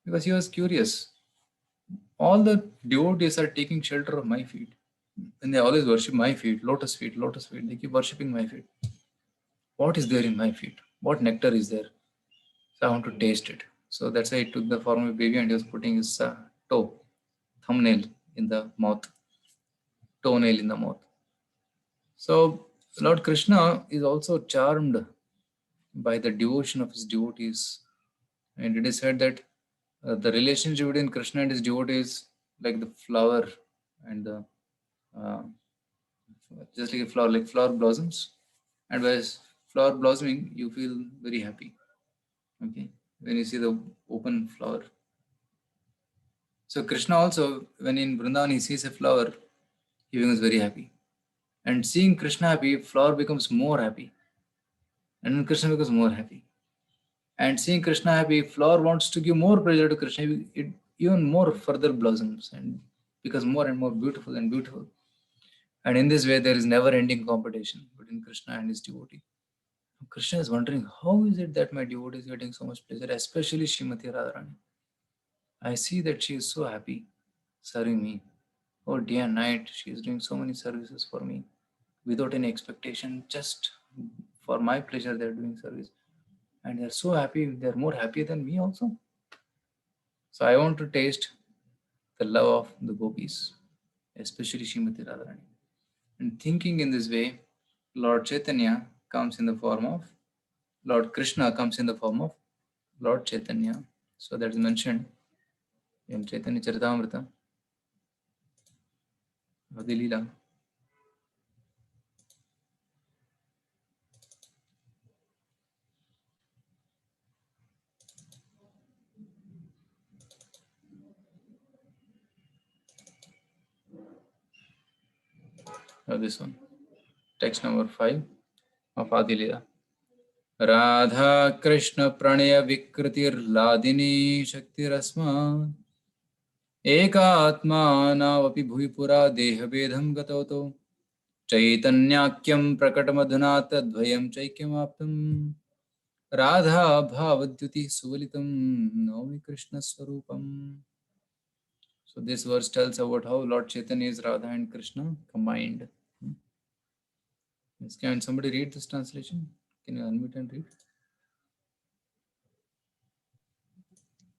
Because he was curious. All the devotees are taking shelter of my feet. And they always worship my feet, lotus feet, lotus feet. They keep worshipping my feet. What is there in my feet? What nectar is there? So I want to taste it. So that's why he took the form of a baby and he was putting his thumbnail in the mouth, toenail in the mouth. So Lord Krishna is also charmed by the devotion of his devotees. And it is said that the relationship between Krishna and his devotees like the flower and the just like a flower, like flower blossoms. And by flower blossoming, you feel very happy. Okay, when you see the open flower. So Krishna also, when in Vrindavan he sees a flower, he becomes very happy. And seeing Krishna happy, flower becomes more happy. And then Krishna becomes more happy. And seeing Krishna happy, flower wants to give more pleasure to Krishna. It even more further blossoms and becomes more and more beautiful and beautiful. And in this way, there is never-ending competition between Krishna and his devotee. Krishna is wondering, how is it that my devotee is getting so much pleasure, especially Srimati Radharani? I see that she is so happy serving me. Oh, day and night, she is doing so many services for me without any expectation, just for my pleasure, they are doing service. And they are so happy, they are more happy than me also. So I want to taste the love of the gopis, especially Srimati Radharani. And thinking in this way, Lord Chaitanya comes in the form of, Lord Krishna comes in the form of Lord Chaitanya. So that is mentioned in Chaitanya Charitamrita, Adi Leela. This one, text number 5 of Adi Leela. Radha Krishna Pranay विकृतिर्लादिनी शक्तिरस्मा एकात्मा नावपि भुवि पुरा देहभेदं गतवतो चैतन्याख्यं प्रकटमधुना तद्वयं चैक्यमाप्तं राधा भावद्युति सुवलितं नौमि कृष्णस्वरूपम्. So this verse tells about how Lord Chaitanya is Radha and Krishna combined. Yes, can somebody read this translation? Can you unmute and read?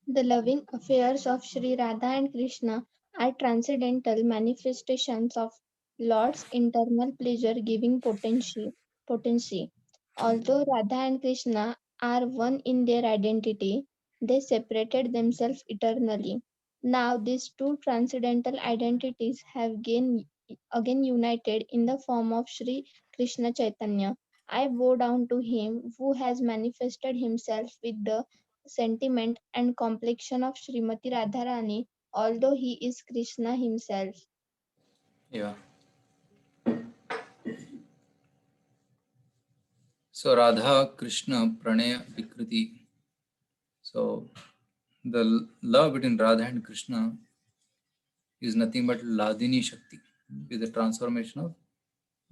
The loving affairs of Sri Radha and Krishna are transcendental manifestations of Lord's internal pleasure-giving potency. Although Radha and Krishna are one in their identity, they separated themselves eternally. Now these two transcendental identities have again united in the form of Sri Krishna Chaitanya. I bow down to him who has manifested himself with the sentiment and complexion of Srimati Radharani, although he is Krishna himself. Yeah. So Radha Krishna Pranaya Vikriti. So the love between Radha and Krishna is nothing but Ladini Shakti, is the transformation of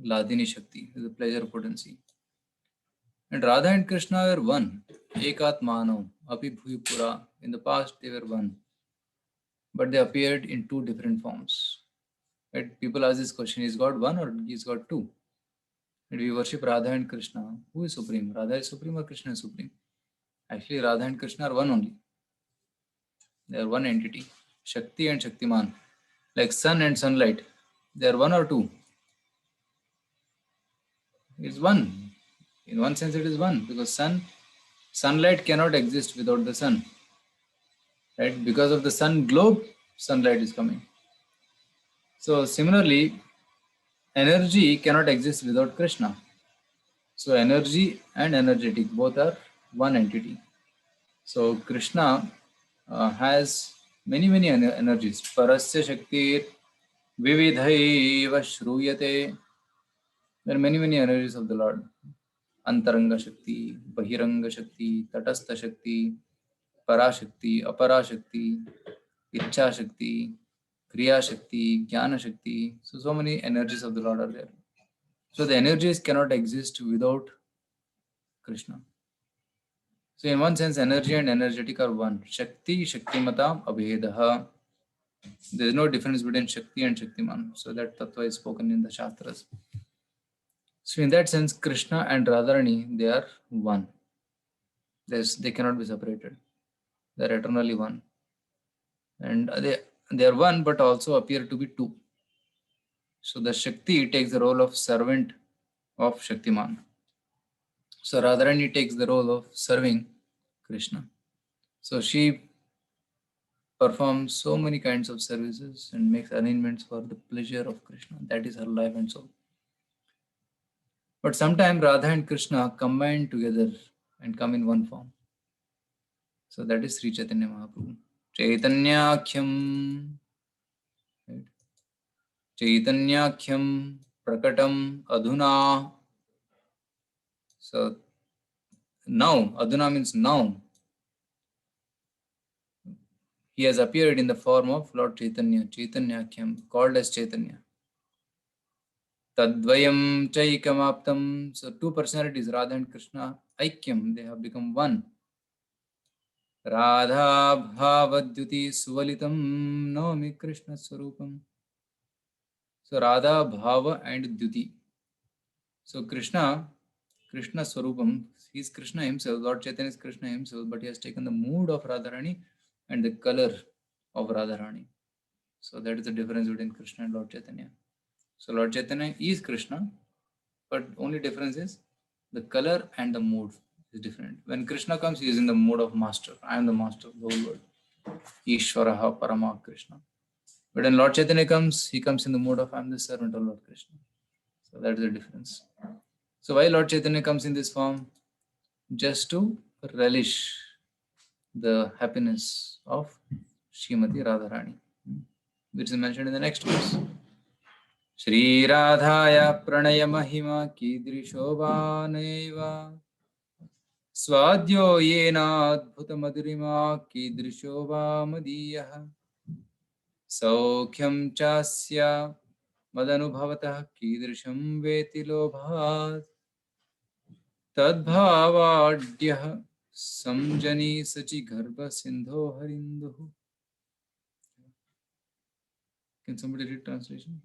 Ladini Shakti, is the pleasure potency. And Radha and Krishna were one, Ekatmano, Api Bhuvi Pura. In the past they were one, but they appeared in two different forms. Right? People ask this question, is God one or is God two? And we worship Radha and Krishna. Who is supreme? Radha is supreme or Krishna is supreme? Actually, Radha and Krishna are one only. They are one entity. Shakti and Shaktiman. Like sun and sunlight. They are one or two? It's one. In one sense, it is one because sunlight cannot exist without the sun. Right? Because of the sun globe, sunlight is coming. So similarly, energy cannot exist without Krishna. So energy and energetic both are one entity. So Krishna has many energies. Parasya Shakti Vividhaiva Shruyate. There are many energies of the Lord. Antaranga Shakti, Bahiranga Shakti, Tatastha Shakti, Parashakti, Aparashakti, Ichha Shakti, Kriya Shakti, Jnana Shakti. So many energies of the Lord are there. So the energies cannot exist without Krishna. So in one sense, energy and energetic are one. Shakti, Shaktimatam, Abhedaha. There is no difference between Shakti and Shaktiman. So that tattva is spoken in the Shastras. So in that sense, Krishna and Radharani, they are one. They cannot be separated. They are eternally one. And they are one, but also appear to be two. So the Shakti takes the role of servant of Shaktiman. So Radharani takes the role of serving Krishna. So she performs so many kinds of services and makes arrangements for the pleasure of Krishna. That is her life and soul. But sometimes Radha and Krishna combine together and come in one form. So that is Sri Chaitanya Mahaprabhu. Chaitanyakhyam. Right? Chaitanyakhyam prakatam adhuna. So now, adhuna means now. He has appeared in the form of Lord Chaitanya, Chaitanyakhyam, called as Chaitanya. Tadvayam chaikamaptam. So two personalities, Radha and Krishna, aikyam, they have become one. Radha bhavadyuti suvalitam naomi Krishna swarupam. So Radha, Bhava and Dyuti. So Krishna Swarupam, he is Krishna himself. Lord Chaitanya is Krishna himself, but he has taken the mood of Radharani and the color of Radharani. So that is the difference between Krishna and Lord Chaitanya. So Lord Chaitanya is Krishna, but only difference is the color and the mood is different. When Krishna comes, he is in the mood of master. I am the master of the whole world. Ishvaraha Parama Krishna. But when Lord Chaitanya comes, he comes in the mood of I am the servant of Lord Krishna. So that is the difference. So why Lord Chaitanya comes in this form? Just to relish the happiness of Srimati Radharani, which is mentioned in the next verse. Shri Radhaya Pranaya Mahima Kidrishobhaneva Swadyo Yena Adbhuta Madhurima Kidrishobha Madiyah Saukyam Chasya Madanubhavatah Kidrisham Veti Lobhat Tadbhavadyah Samjani Sachi Garbha Sindho Harinduhu. Can somebody read translation?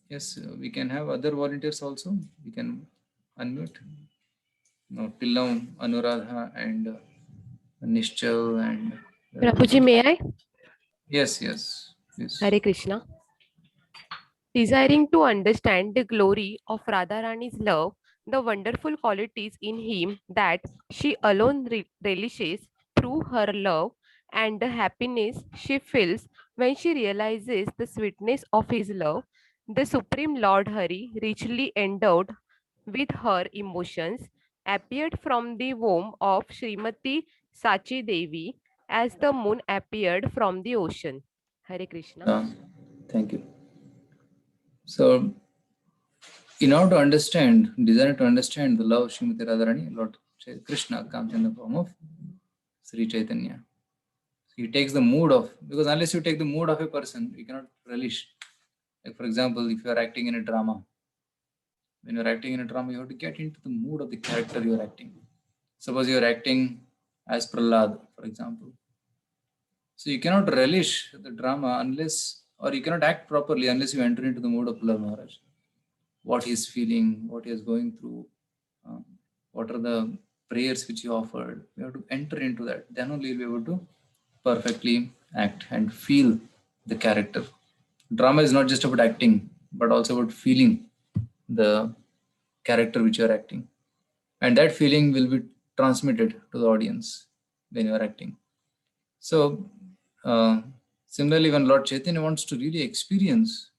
Yes, we can have other volunteers also. We can unmute. No, till now Anuradha and Nishchal and Prabhuji, may I? yes, please. Hare Krishna. Desiring to understand the glory of Radharani's love, the wonderful qualities in him that she alone relishes through her love, and the happiness she feels when she realizes the sweetness of his love, the Supreme Lord Hari, richly endowed with her emotions, appeared from the womb of Srimati Sachi Devi as the moon appeared from the ocean. Hare Krishna. Thank you. So, in order to understand, desire to understand the love of Srimati Radharani, Lord Krishna comes in the form of Sri Chaitanya. He takes the mood of, because unless you take the mood of a person, you cannot relish. Like for example, if you are acting in a drama, when you are acting in a drama, you have to get into the mood of the character you are acting. Suppose you are acting as Prahlad, for example. So you cannot relish the drama unless, or you cannot act properly unless you enter into the mood of Prahlad Maharaj. What he is feeling, what he is going through, what are the prayers which he offered. You have to enter into that. Then only you'll be able to perfectly act and feel the character. Drama is not just about acting, but also about feeling the character which you are acting. And that feeling will be transmitted to the audience when you are acting. So, similarly, when Lord Chaitanya wants to really experience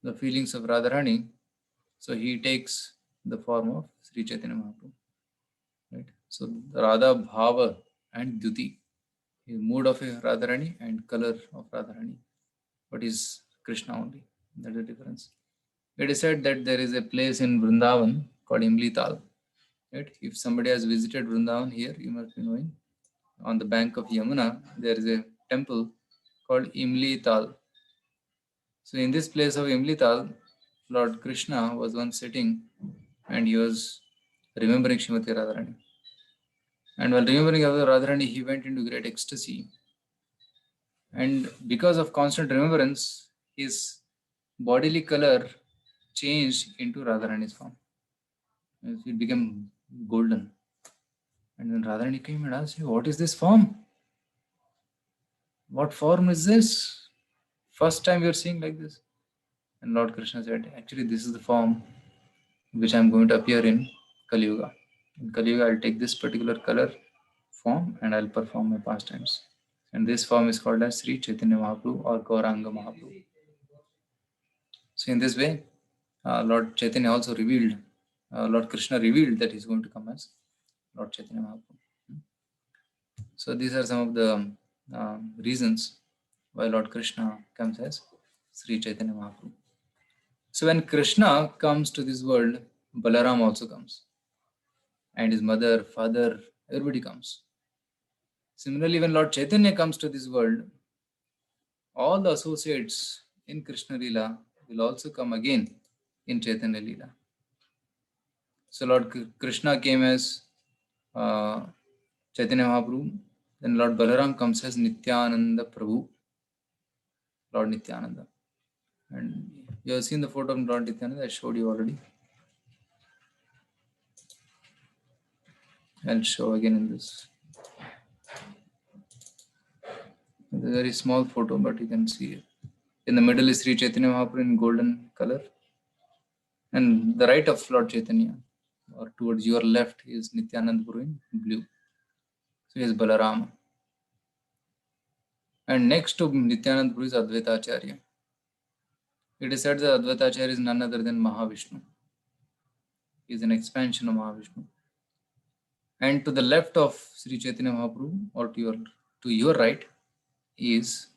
the feelings of Radharani, so he takes the form of Sri Chaitanya Mahaprabhu. Right? So, Radha Bhava and Dyuti, the mood of a Radharani and color of Radharani, but is Krishna only. That's the difference. It is said that there is a place in Vrindavan called Imli Tal. Right? If somebody has visited Vrindavan here, you must be knowing. On the bank of Yamuna, there is a temple called Imli Tal. So in this place of Imli Tal, Lord Krishna was once sitting and he was remembering Srimati Radharani. And while remembering Radharani, he went into great ecstasy. And because of constant remembrance, his bodily color changed into Radharani's form. It became golden. And then Radharani came and asked, "What is this form? What form is this? First time you're seeing like this." And Lord Krishna said, "Actually, this is the form which I'm going to appear in Kali Yuga. In Kali Yuga, I'll take this particular color form and I'll perform my pastimes. And this form is called as Sri Chaitanya Mahaprabhu or Gauranga Mahaprabhu." So in this way, Lord Chaitanya also revealed, Lord Krishna revealed that he's going to come as Lord Chaitanya Mahaprabhu. So these are some of the reasons why Lord Krishna comes as Sri Chaitanya Mahaprabhu. So when Krishna comes to this world, Balaram also comes. And his mother, father, everybody comes. Similarly, when Lord Chaitanya comes to this world, all the associates in Krishna Lila will also come again in Chaitanya Lila. So Lord Krishna came as Chaitanya Mahaprabhu. Then Lord Balaram comes as Nityananda Prabhu, Lord Nityananda. And you have seen the photo of Lord Nityananda, I showed you already. I'll show again in this. It's a very small photo, but you can see it. In the middle is Sri Chaitanya Mahaprabhu in golden color. And the right of Lord Chaitanya, or towards your left, is Nityananda Prabhu in blue. So he is Balarama. And next to Nityananda Prabhu is Advaita Acharya. It is said that Advaita Acharya is none other than Mahavishnu. He is an expansion of Mahavishnu. And to the left of Sri Chaitanya Mahaprabhu, or to your right, is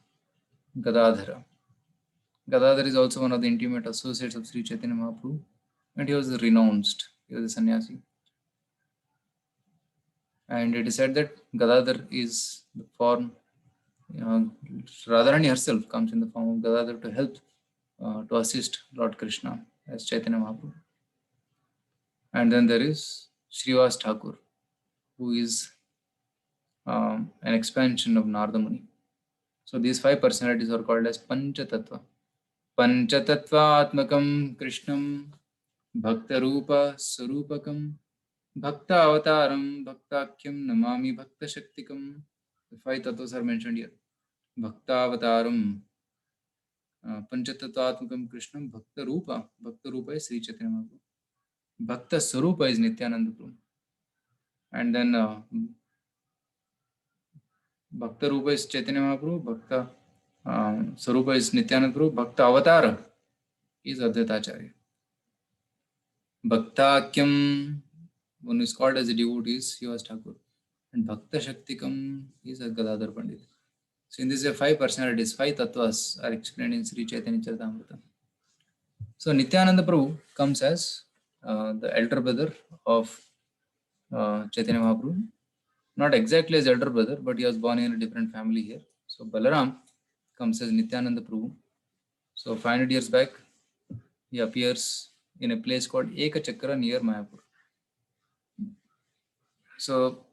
Gadadhara. Gadadhara is also one of the intimate associates of Sri Chaitanya Mahaprabhu, and he was renounced. He was a sannyasi. And it is said that Gadadhar is the form, Radharani herself comes in the form of Gadadhar to help, to assist Lord Krishna as Chaitanya Mahaprabhu. And then there is Srivas Thakur, who is an expansion of Narada Muni. So these five personalities are called as Panchatattva. Panchatattva-atmakam Krishnam Bhaktarupa Sarupakam Bhakta Avataram Bhaktakyam Namami Bhakta Shaktikam. The five tattvas are mentioned here. Bhakta Avataram Panchatattva-atmakam Krishnam Bhaktarupa. Bhaktarupa is Sri Chaitanya Mahaprabhu. Bhakta Sarupa is Nityananda Prabhu. And then Bhakta Rupa is Chaitanya Mahaprabhu, Bhakta Sarupa is Nityananda Prabhu, Bhakta Avatara is Advaita Acharya. Bhaktakyam, one is called as a devotee, is Srivas Thakur. And Bhakta Shaktikam is Gadadhar Pandit. So in this five personalities, five tattvas are explained in Sri Chaitanya Charitamrita. So Nityananda Prabhu comes as the elder brother of Chaitanya Mahaprabhu. Not exactly as elder brother, but he was born in a different family here. So Balaram comes as Nityananda Prabhu. So 500 years back, he appears in a place called Ekachakra near Mayapur. So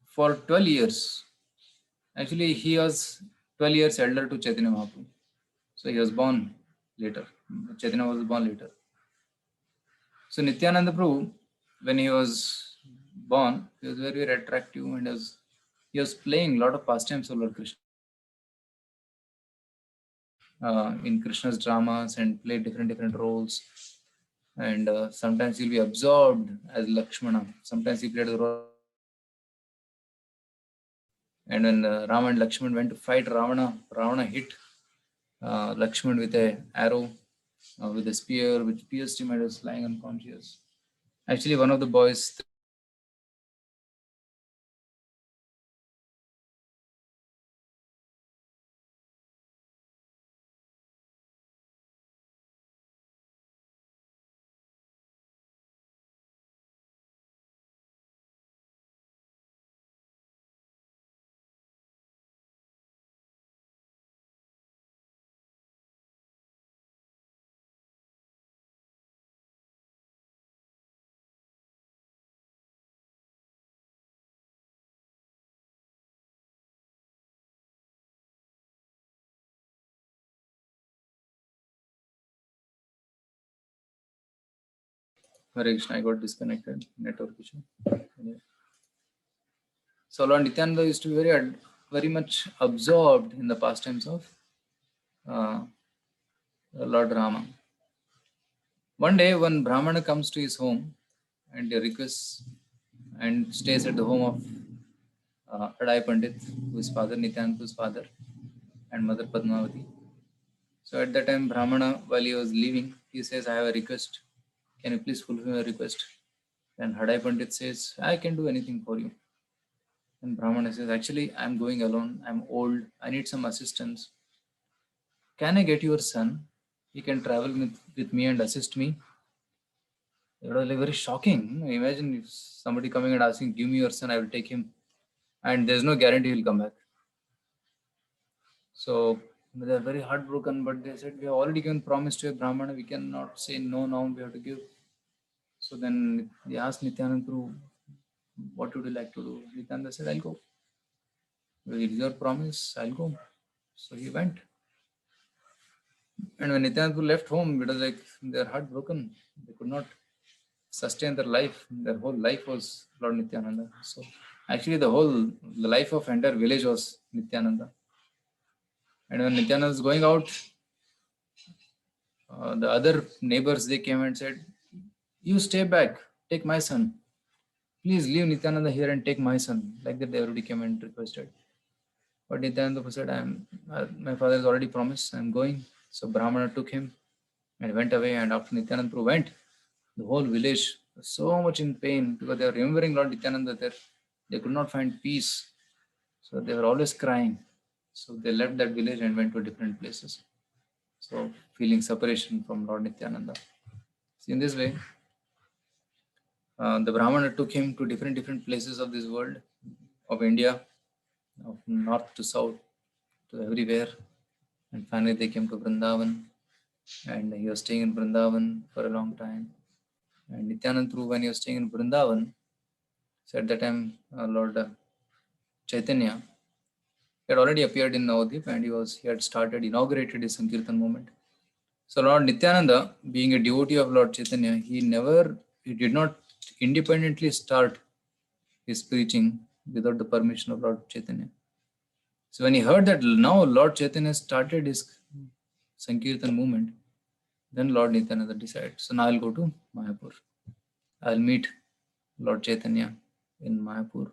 for 12 years, actually he was 12 years elder to Chaitanya Mahaprabhu. So he was born later. Chaitanya was born later. So Nityananda Prabhu, when he was born, he was very, very attractive and he was playing a lot of pastimes of Lord Krishna. In Krishna's dramas and played different roles. And sometimes he'll be absorbed as Lakshmana. Sometimes he played the role. And when Rama and Lakshman went to fight Ravana, Ravana hit Lakshman with an arrow, with a spear, which pierced him and was lying unconscious. Actually, one of the boys Hare Krishna, I got disconnected. Network issue. Anyway. So Lord Nityananda used to be very much absorbed in the pastimes of Lord Rama. One day, one Brahmana comes to his home and requests and stays at the home of Adai Pandit, whose father, Nityananda's father, and mother Padmavati. So at that time, Brahmana, while he was leaving, he says, I have a request. Can you please fulfill my request? And Hadai Pandit says, I can do anything for you. And Brahmana says, actually, I'm going alone. I'm old. I need some assistance. Can I get your son? He can travel with me and assist me. It was like very shocking. Imagine if somebody coming and asking, give me your son, I will take him. And there's no guarantee he'll come back. So they're very heartbroken, but they said, we have already given promise to a Brahmana. We cannot say no now, we have to give. So then they asked Nityananda Prabhu, what would you like to do? Nityananda said, I'll go. Well, it is your promise, I'll go. So he went. And when Nityananda Prabhu left home, it was like they're heartbroken. They could not sustain their life. Their whole life was Lord Nityananda. So actually the life of entire village was Nityananda. And when Nityananda was going out, the other neighbors, they came and said, you stay back, take my son. Please leave Nityananda here and take my son. Like that they already came and requested. But Nityananda said, my father has already promised, I'm going. So Brahmana took him and went away. And after Nityananda Prabhu went, the whole village was so much in pain because they were remembering Lord Nityananda there. They could not find peace. So they were always crying. So they left that village and went to different places. So feeling separation from Lord Nityananda. So in this way, the Brahmana took him to different places of this world, of India, of north to south, to everywhere. And finally they came to Vrindavan. And he was staying in Vrindavan for a long time. And Nityananda Prabhu, when he was staying in Vrindavan, so at that time, Lord Chaitanya had already appeared in Navadvip and he had inaugurated his Sankirtan movement. So Lord Nityananda, being a devotee of Lord Chaitanya, he did not independently start his preaching without the permission of Lord Chaitanya. So when he heard that now Lord Chaitanya started his Sankirtan movement, then Lord Nityananda decided, so now I'll go to Mayapur. I'll meet Lord Chaitanya in Mayapur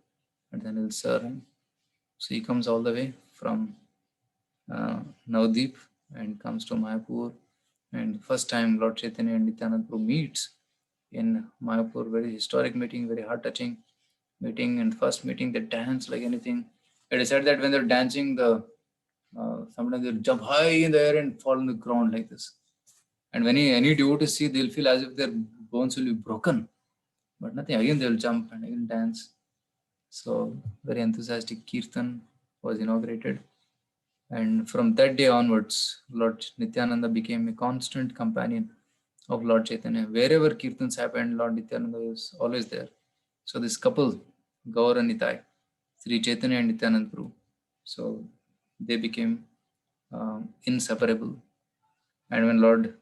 and then he'll serve him. So he comes all the way from Navadvip and comes to Mayapur. And first time Lord Chaitanya and Nityananda Prabhu meets in Mayapur, very historic meeting, very heart-touching meeting. And first meeting, they dance like anything. It is said that when they're dancing, sometimes they'll jump high in the air and fall on the ground like this. And when any devotee see, they'll feel as if their bones will be broken. But nothing, again they'll jump and again dance. So very enthusiastic Kirtan was inaugurated. And from that day onwards, Lord Nityananda became a constant companion of Lord Chaitanya. Wherever Kirtans happened, Lord Nityananda was always there. So this couple, Gaur and Nitai, Sri Chaitanya and Nityananda Prabhu, so they became inseparable. And when Lord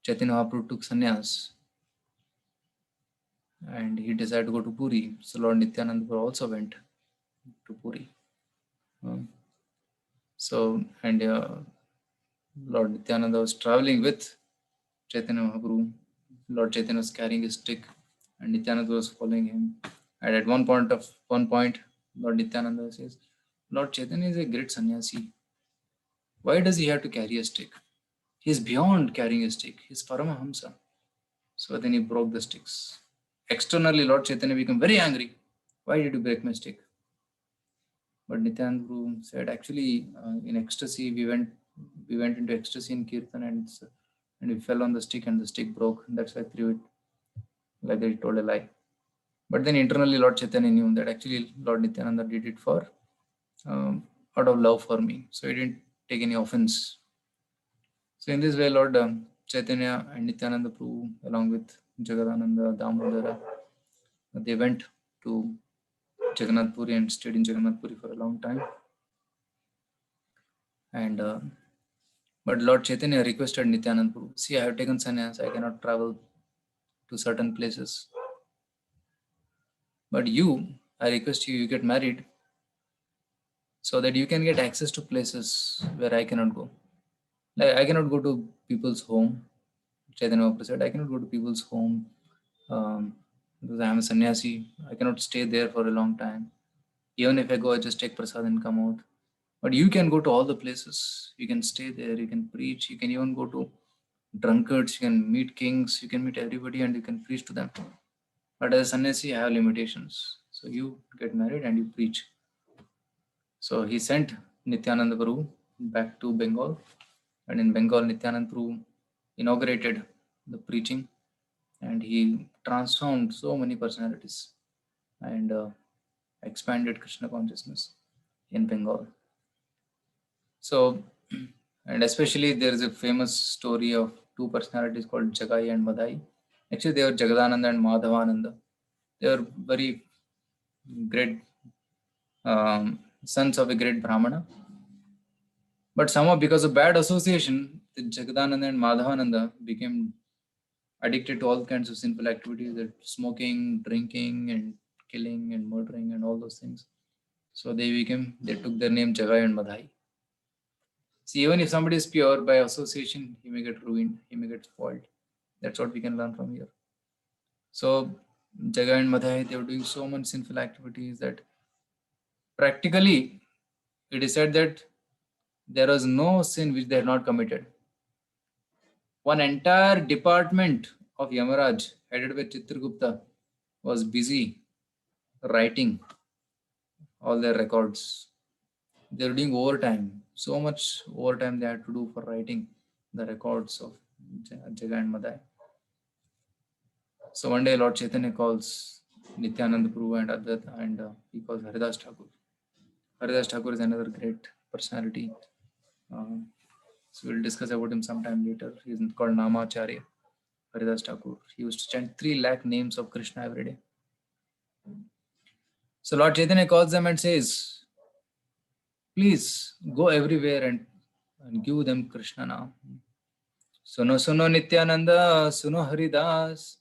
Chaitanya Mahaprabhu took sannyas and he decided to go to Puri, so Lord Nityananda Prabhu also went to Puri. Lord Nityananda was traveling with Chaitanya Mahaprabhu. Lord Chaitanya was carrying his stick and Nityananda was following him. And at one point, Lord Nityananda says, Lord Chaitanya is a great sannyasi. Why does he have to carry a stick? He is beyond carrying a stick. He is Paramahamsa. So then he broke the sticks. Externally, Lord Chaitanya became very angry. Why did you break my stick? But Nityananda Prabhu said, actually, in ecstasy, we went into ecstasy in Kirtan and we fell on the stick and the stick broke. That's why I threw it. Like that, he told a lie. But then internally, Lord Chaitanya knew that actually Lord Nityananda did it for out of love for me. So he didn't take any offense. So in this way, Lord Chaitanya and Nityananda Prabhu, along with Jagadananda, Damodara, they went to Jagannath Puri and stayed in Jagannath Puri for a long time. And but Lord Chaitanya requested Nityananda Prabhu, see, I have taken sannyas, I cannot travel. to certain places. But you, I request you, you get married so that you can get access to places where I cannot go. Like I cannot go to people's home. Chaitanya Mahaprabhu said, I cannot go to people's home because I am a sannyasi. I cannot stay there for a long time. Even if I go, I just take prasad and come out. But you can go to all the places. You can stay there. You can preach. You can even go to drunkards. You can meet kings. You can meet everybody and you can preach to them. But as a sannyasi, I have limitations. So you get married and you preach. So he sent Nityananda Prabhu back to Bengal. And in Bengal, Nityananda Prabhu inaugurated the preaching and he transformed so many personalities and expanded Krishna consciousness in Bengal. So, and especially there is a famous story of two personalities called Jagai and Madai. Actually, they were Jagadananda and Madhavananda. They were very great sons of a great Brahmana. But somehow, because of bad association, the Jagadananda and Madhavananda became addicted to all kinds of sinful activities, like smoking, drinking, and killing and murdering and all those things. So they took their name Jagai and Madhai. See, even if somebody is pure, by association, he may get ruined, he may get spoiled. That's what we can learn from here. So Jagai and Madhai, they were doing so much sinful activities that practically it is said that there was no sin which they had not committed. One entire department of Yamaraj, headed by Chitragupta, was busy writing all their records. They were doing overtime, so much overtime they had to do for writing the records of Jagai and Madhai. So one day Lord Chaitanya calls Nityananda Prabhu and Advaita and he calls Haridas Thakur. Haridas Thakur is another great personality. So we'll discuss about him sometime later. He's called Namacharya. Haridas Thakur. He used to chant 3 lakh names of Krishna every day. So Lord Chaitanya calls them and says, please go everywhere and give them Krishna now. Suno suno Nityananda, suno Haridas,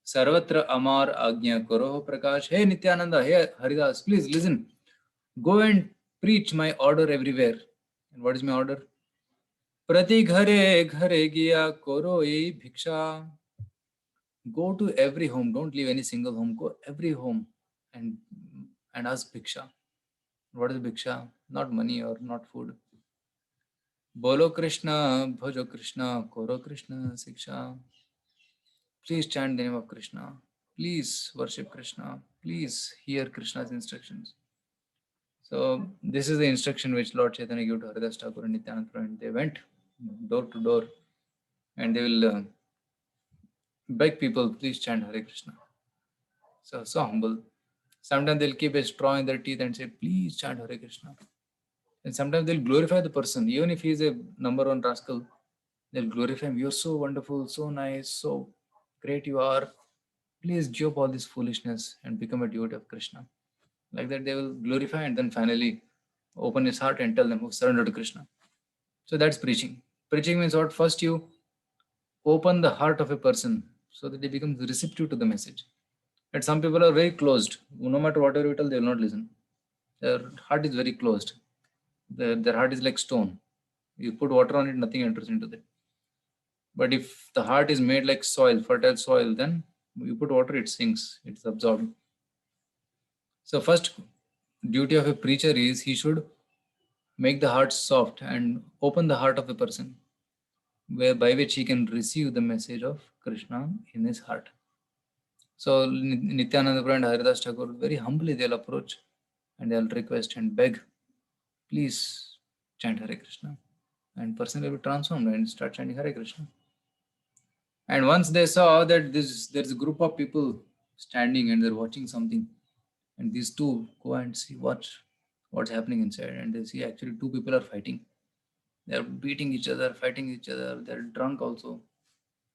Sarvatra Amar Agnya Karo Prakash. Hey Nityananda, hey Haridas, please listen. Go and preach my order everywhere. And what is my order? Prati ghare ghare giya koro ei bhiksha. Go to every home. Don't leave any single home. Go every home and ask bhiksha. What is bhiksha? Not money or not food. Bolo Krishna, bhajo Krishna, koro Krishna siksha. Please chant the name of Krishna. Please worship Krishna. Please hear Krishna's instructions. So this is the instruction which Lord Chaitanya gave to Haridas Thakur and Nityananda Prabhu. And they went door to door and they will beg people, please chant Hare Krishna. So humble. Sometimes they'll keep a straw in their teeth and say, please chant Hare Krishna. And sometimes they'll glorify the person, even if he is a number one rascal. They'll glorify him. You're so wonderful, so nice, so great you are. Please give up all this foolishness and become a devotee of Krishna. Like that, they will glorify and then finally open his heart and tell them, surrender to Krishna. So that's preaching. Preaching means what? First you open the heart of a person so that they become receptive to the message. And some people are very closed. No matter whatever you tell, they will not listen. Their heart is very closed. Their heart is like stone. You put water on it, nothing enters into it. But if the heart is made like soil, fertile soil, then you put water, it sinks, it's absorbed. So first duty of a preacher is he should make the heart soft and open the heart of a person, by which he can receive the message of Krishna in his heart. So Nityananda Prabhu and Haridas Thakur very humbly they'll approach and they'll request and beg, please chant Hare Krishna. And person will be transformed and start chanting Hare Krishna. And once they saw that there's a group of people standing and they're watching something, and these two go and see what's happening inside, and they see actually 2 people are fighting. They're beating each other, fighting each other, they're drunk also,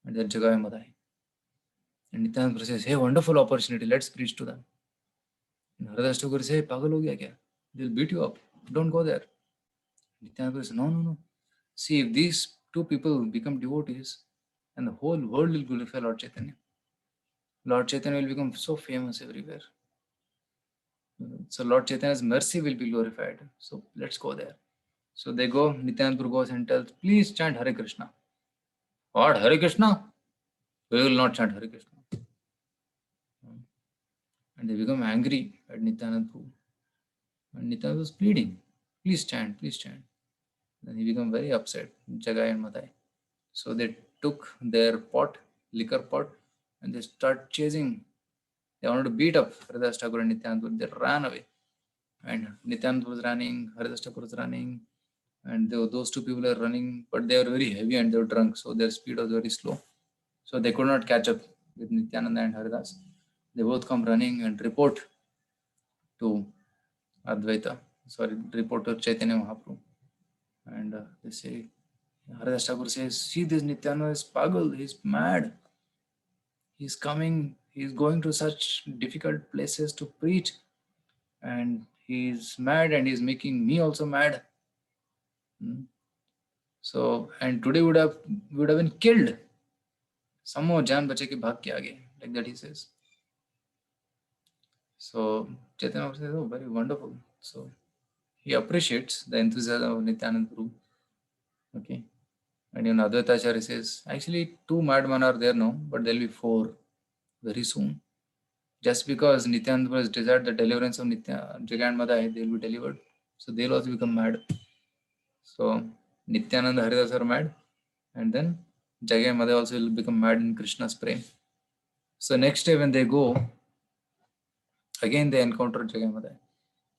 and they're Jagai and Madhai. And Nityananda Prabhu says, hey, wonderful opportunity, let's preach to them. And Haridas Thakur says, hey, pagal ho gaya kya? They'll beat you up, don't go there. Nityananda Prabhu says, no. See, if these 2 people become devotees, and the whole world will glorify Lord Chaitanya. Lord Chaitanya will become so famous everywhere. So Lord Chaitanya's mercy will be glorified. So let's go there. So they go, Nityananda Prabhu goes and tells, please chant Hare Krishna. What, Hare Krishna? We will not chant Hare Krishna. And they become angry at Nityananda Prabhu. And Nityananda was pleading, please chant, please chant. Then he became very upset, Jagai and Madai. So they took their pot, liquor pot, and they start chasing. They wanted to beat up Haridas Thakur and Nityananda Prabhu. They ran away. And Nityananda was running, Haridas Thakur was running, and those two people are running, but they were very heavy and they were drunk, so their speed was very slow. So they could not catch up with Nityananda and Haridas. They both come running and report to Advaita, report to Chaitanya Mahaprabhu. And they say, Haridas Thakur says, see, this Nityananda is pagal, he's mad. He's coming, he's going to such difficult places to preach, and he's mad and he's making me also mad. So, and today would have been killed. Somehow Jan bache ke bhag ke aage, like that he says. So Chaitanya says, oh, very wonderful. So he appreciates the enthusiasm of Nityananda Prabhu. Okay. And even Advaita Acharya says, actually 2 madmen are there now, but there will be 4 very soon. Just because Nityananda Prabhu has desired the deliverance of Jagai and Madai, they will be delivered. So they will also become mad. So Nityananda and Haridas are mad, and then Jagai and Madai also will become mad in Krishna's prem. So next day when they go, again they encounter Jagai and Madai.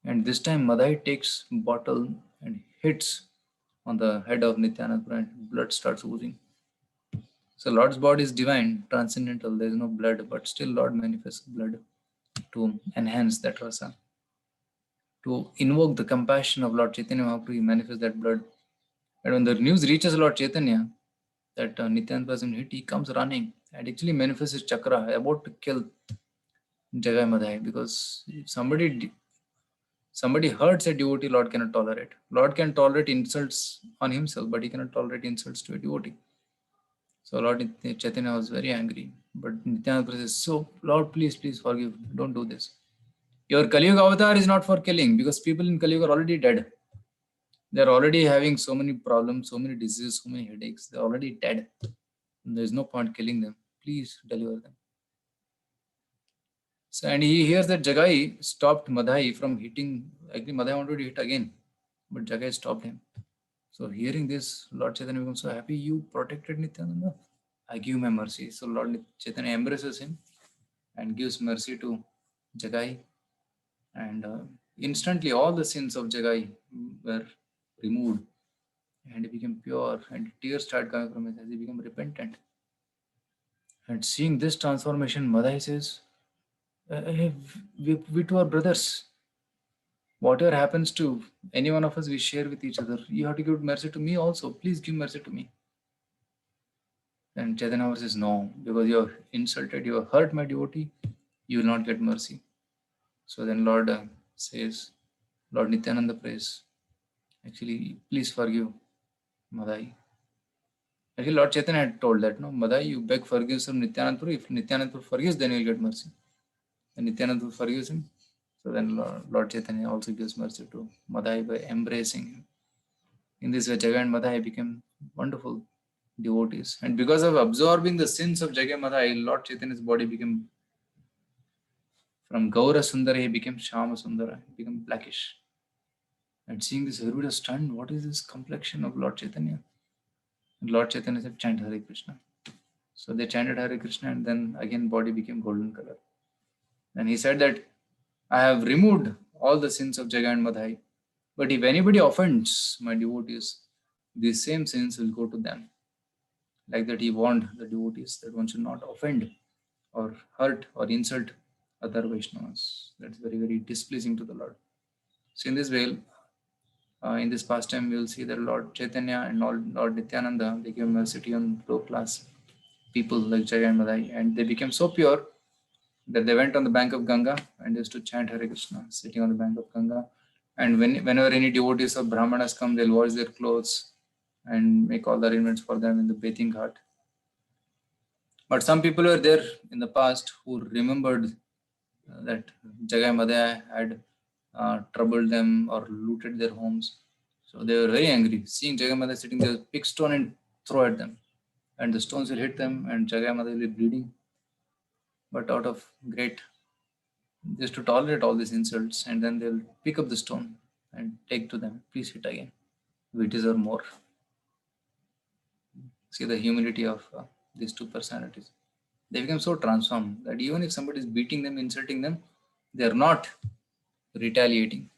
And this time Madai takes bottle and hits on the head of Nityananda and blood starts oozing. So Lord's body is divine, transcendental, there is no blood, but still Lord manifests blood to enhance that rasa. To invoke the compassion of Lord Chaitanya Mahaprabhu, he manifests that blood. And when the news reaches Lord Chaitanya that Nityananda was hit, he comes running and actually manifests his chakra, about to kill Jagai Madai, because if somebody hurts a devotee, Lord cannot tolerate. Lord can tolerate insults on himself, but he cannot tolerate insults to a devotee. So Lord Chaitanya was very angry. But Nityananda says, so Lord, please forgive. Don't do this. Your Kali Yuga avatar is not for killing, because people in Kali Yuga are already dead. They're already having so many problems, so many diseases, so many headaches. They're already dead. There's no point killing them. Please deliver them. So, and he hears that Jagai stopped Madai from hitting. Actually, Madai wanted to hit again, but Jagai stopped him. So hearing this, Lord Chaitanya becomes so happy. You protected Nityananda. I give my mercy. So Lord Chaitanya embraces him and gives mercy to Jagai. And instantly all the sins of Jagai were removed. And he became pure. And tears started coming from his eyes. He became repentant. And seeing this transformation, Madai says, we two are brothers. Whatever happens to any one of us, we share with each other. You have to give mercy to me also. Please give mercy to me. And Chaitanya says, no, because you have insulted, you have hurt my devotee, you will not get mercy. So then Lord says, Lord Nityananda prays, actually, please forgive Madai. Actually, Lord Chaitanya had told that, no, Madai, you beg forgiveness from Nityananda. If Nityananda forgives, then you will get mercy. And Nityananda forgives him. So then Lord Chaitanya also gives mercy to Madai by embracing him. In this way, Jagai and Madai became wonderful devotees. And because of absorbing the sins of Jagai and Madai, Lord Chaitanya's body became, from Gaura Sundara, he became Shama Sundara. He became blackish. And seeing this, everybody was stunned. What is this complexion of Lord Chaitanya? And Lord Chaitanya said, chant Hare Krishna. So they chanted Hare Krishna, and then again body became golden color. And he said that I have removed all the sins of Jagai and Madai. But if anybody offends my devotees, these same sins will go to them. Like that, he warned the devotees that one should not offend or hurt or insult other Vaishnavas. That's very, very displeasing to the Lord. So in this way, in this pastime, we will see that Lord Chaitanya and Lord Nityananda, they gave mercy on low class people like Jagai and Madai, and they became so pure that they went on the bank of Ganga and used to chant Hare Krishna, sitting on the bank of Ganga. And whenever any devotees or Brahmanas come, they'll wash their clothes and make all the arrangements for them in the bathing ghat. But some people were there in the past who remembered that Jagai Madhya had troubled them or looted their homes. So they were very angry. Seeing Jagai Madhya sitting there, pick stone and throw at them. And the stones will hit them and Jagai Madhya will be bleeding. But out of great, just to tolerate all these insults, and then they'll pick up the stone and take to them, please hit again. We deserve more. See the humility of these two personalities. They become so transformed that even if somebody is beating them, insulting them, they are not retaliating.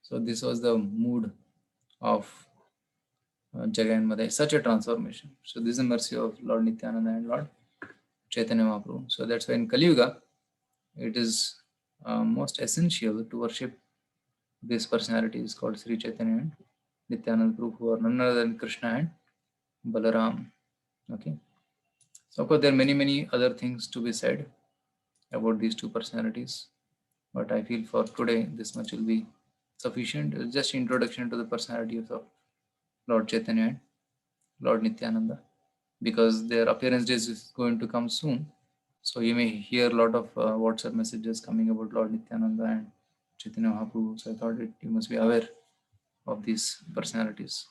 So this was the mood of Jagai and Madhya. Such a transformation. So this is the mercy of Lord Nityananda and Lord Chaitanya Mahaprabhu. So that's why in Kali Yuga, it is most essential to worship these personalities called Sri Chaitanya and Nityananda Prabhu, who are none other than Krishna and Balaram. Okay. So of course there are many other things to be said about these two personalities, but I feel for today this much will be sufficient. It's just introduction to the personalities of Lord Chaitanya and Lord Nityananda, because their appearance days is going to come soon. So you may hear a lot of WhatsApp messages coming about Lord Nityananda and Chaitanya Mahaprabhu. So I thought you must be aware of these personalities.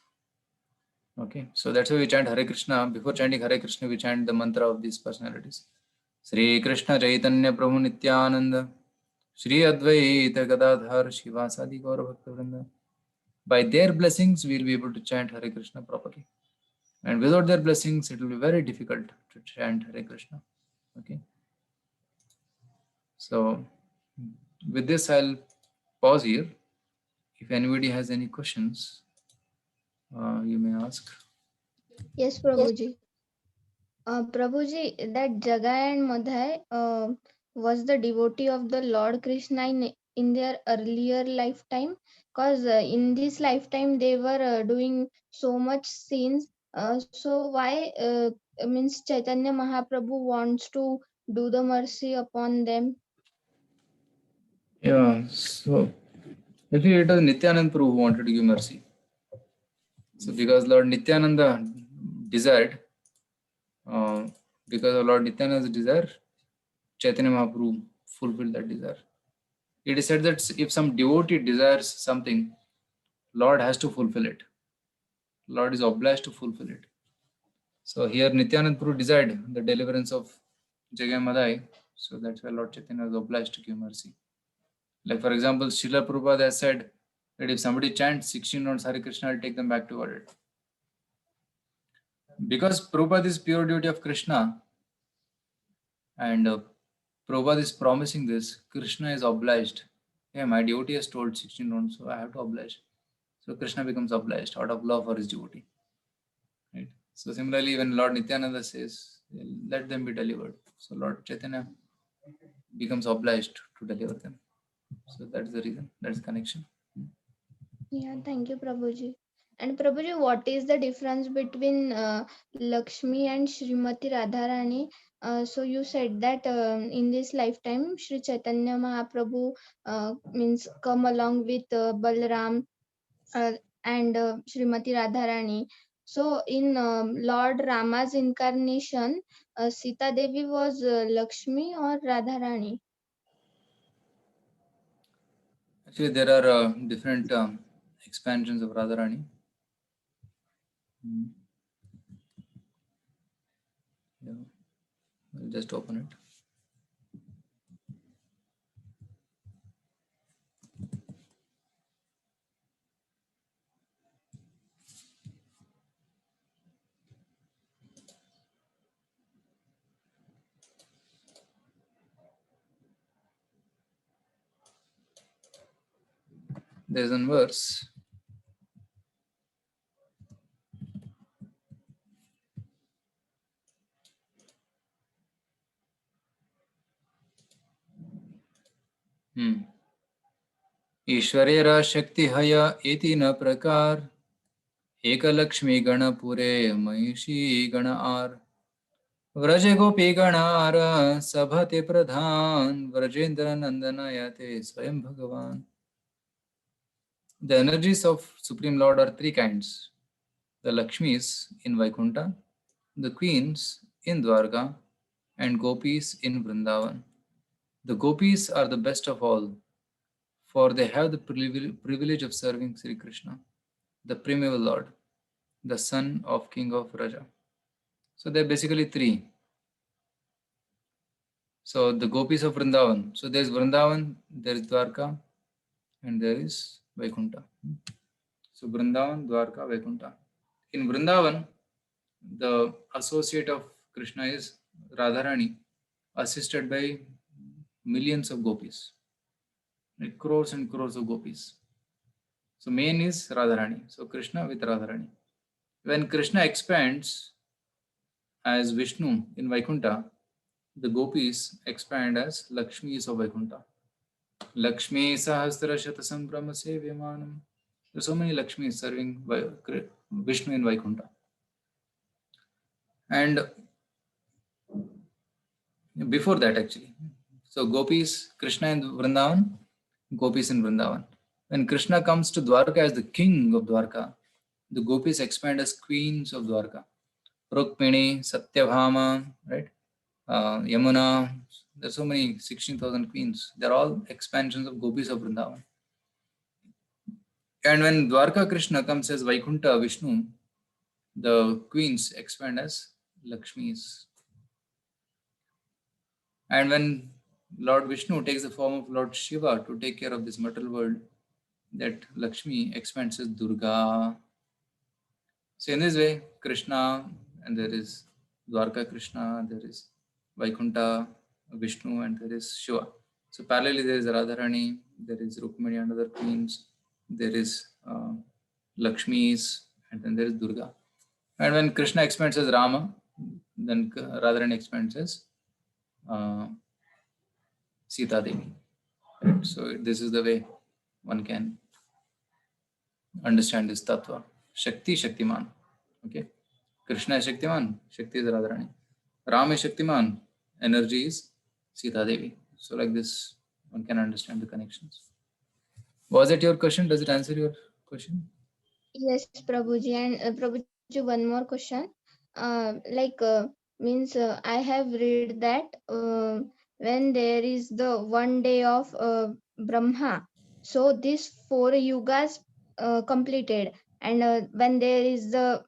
Okay, so that's why we chant Hare Krishna. Before chanting Hare Krishna, we chant the mantra of these personalities. Sri Krishna Chaitanya Prabhu Nityananda, Sri Advaita Gadadhar Shivasadi Gaura Bhakta Vrinda. By their blessings, we will be able to chant Hare Krishna properly. And without their blessings, it will be very difficult to chant Hare Krishna. Okay. So with this, I'll pause here. If anybody has any questions, you may ask. Yes, Prabhuji. Prabhuji, that Jagai and Madhai was the devotee of the Lord Krishna in their earlier lifetime, because in this lifetime they were doing so much sins. So why means Chaitanya Mahaprabhu wants to do the mercy upon them? Yeah, so actually it was Nityananda Prabhu who wanted to give mercy. So because Lord Nityananda desired, because of Lord Nityananda's desire, Chaitanya Mahaprabhu fulfilled that desire. It is said that if some devotee desires something, Lord has to fulfill it. Lord is obliged to fulfill it. So here Nityananda Prabhu desired the deliverance of Jagai Madhai, so that's why Lord Chaitanya was obliged to give mercy. Like for example, Srila Prabhupada has said that if somebody chants 16 rounds Hare Krishna, I'll take them back to Godhead. Because Prabhupada is pure devotee of Krishna, and Prabhupada is promising this, Krishna is obliged. Yeah, my devotee has told 16 rounds, so I have to oblige. So Krishna becomes obliged out of love for his devotee. Right? So similarly, when Lord Nityananda says, let them be delivered, so Lord Chaitanya becomes obliged to deliver them. So that's the reason, that's the connection. Yeah, thank you, Prabhuji. And Prabhuji, what is the difference between Lakshmi and Srimati Radharani? So you said that in this lifetime, Sri Chaitanya Mahaprabhu means come along with Balram and Srimati Radharani. So in Lord Rama's incarnation, Sita Devi was Lakshmi or Radharani? Actually, there are different expansions of Radharani. Yeah, I'll just open it. There's one verse. ईश्वरेरा शक्ति हय इति न प्रकार एक लक्ष्मी गणपुरे महिषी गण are Vraj गोपी गणार सभते प्रधान व्रजेंद्र नंदनयते स्वयं भगवान. The energies of Supreme Lord are three kinds. The Lakshmis in Vaikuntha, the queens in Dwarka and gopis in Vrindavan. The gopis are the best of all, for they have the privilege of serving Sri Krishna, the primeval Lord, the son of King of Raja. So there are basically three. So the gopis of Vrindavan. So there is Vrindavan, there is Dwarka, and there is Vaikuntha. So Vrindavan, Dwarka, Vaikuntha. In Vrindavan, the associate of Krishna is Radharani, assisted by millions of gopis, like crores and crores of gopis. So main is Radharani. So Krishna with Radharani. When Krishna expands as Vishnu in Vaikuntha, the gopis expand as Lakshmis of Vaikuntha. Lakshmi Sahasra Shata Sambrama Sevyamanam. There are so many Lakshmis serving Vishnu in Vaikuntha. And before that, actually, so gopis, Krishna in Vrindavan, gopis in Vrindavan. When Krishna comes to Dwarka as the king of Dwarka, the gopis expand as queens of Dwarka. Rukmini, Satyabhama, right? Yamuna, there's so many 16,000 queens. They're all expansions of gopis of Vrindavan. And when Dwarka Krishna comes as Vaikuntha Vishnu, the queens expand as Lakshmis. And when Lord Vishnu takes the form of Lord Shiva to take care of this material world, that Lakshmi expands as Durga. So in this way, Krishna, and there is Dwarka Krishna, there is Vaikuntha Vishnu, and there is Shiva. So parallelly, there is Radharani, there is Rukmini and other queens, there is Lakshmis, and then there is Durga. And when Krishna expands as Rama, then Radharani expands as Sita Devi. Right? So this is the way one can understand this tattva. Shakti, Shaktiman. Okay. Krishna is Shaktiman, Shakti is Radharani. Ram is Shaktiman, energy is Sita Devi. So like this, one can understand the connections. Was it your question? Does it answer your question? Yes, Prabhuji. And Prabhuji, one more question. Means I have read that when there is the one day of Brahma, so these 4 yugas completed, and when there is the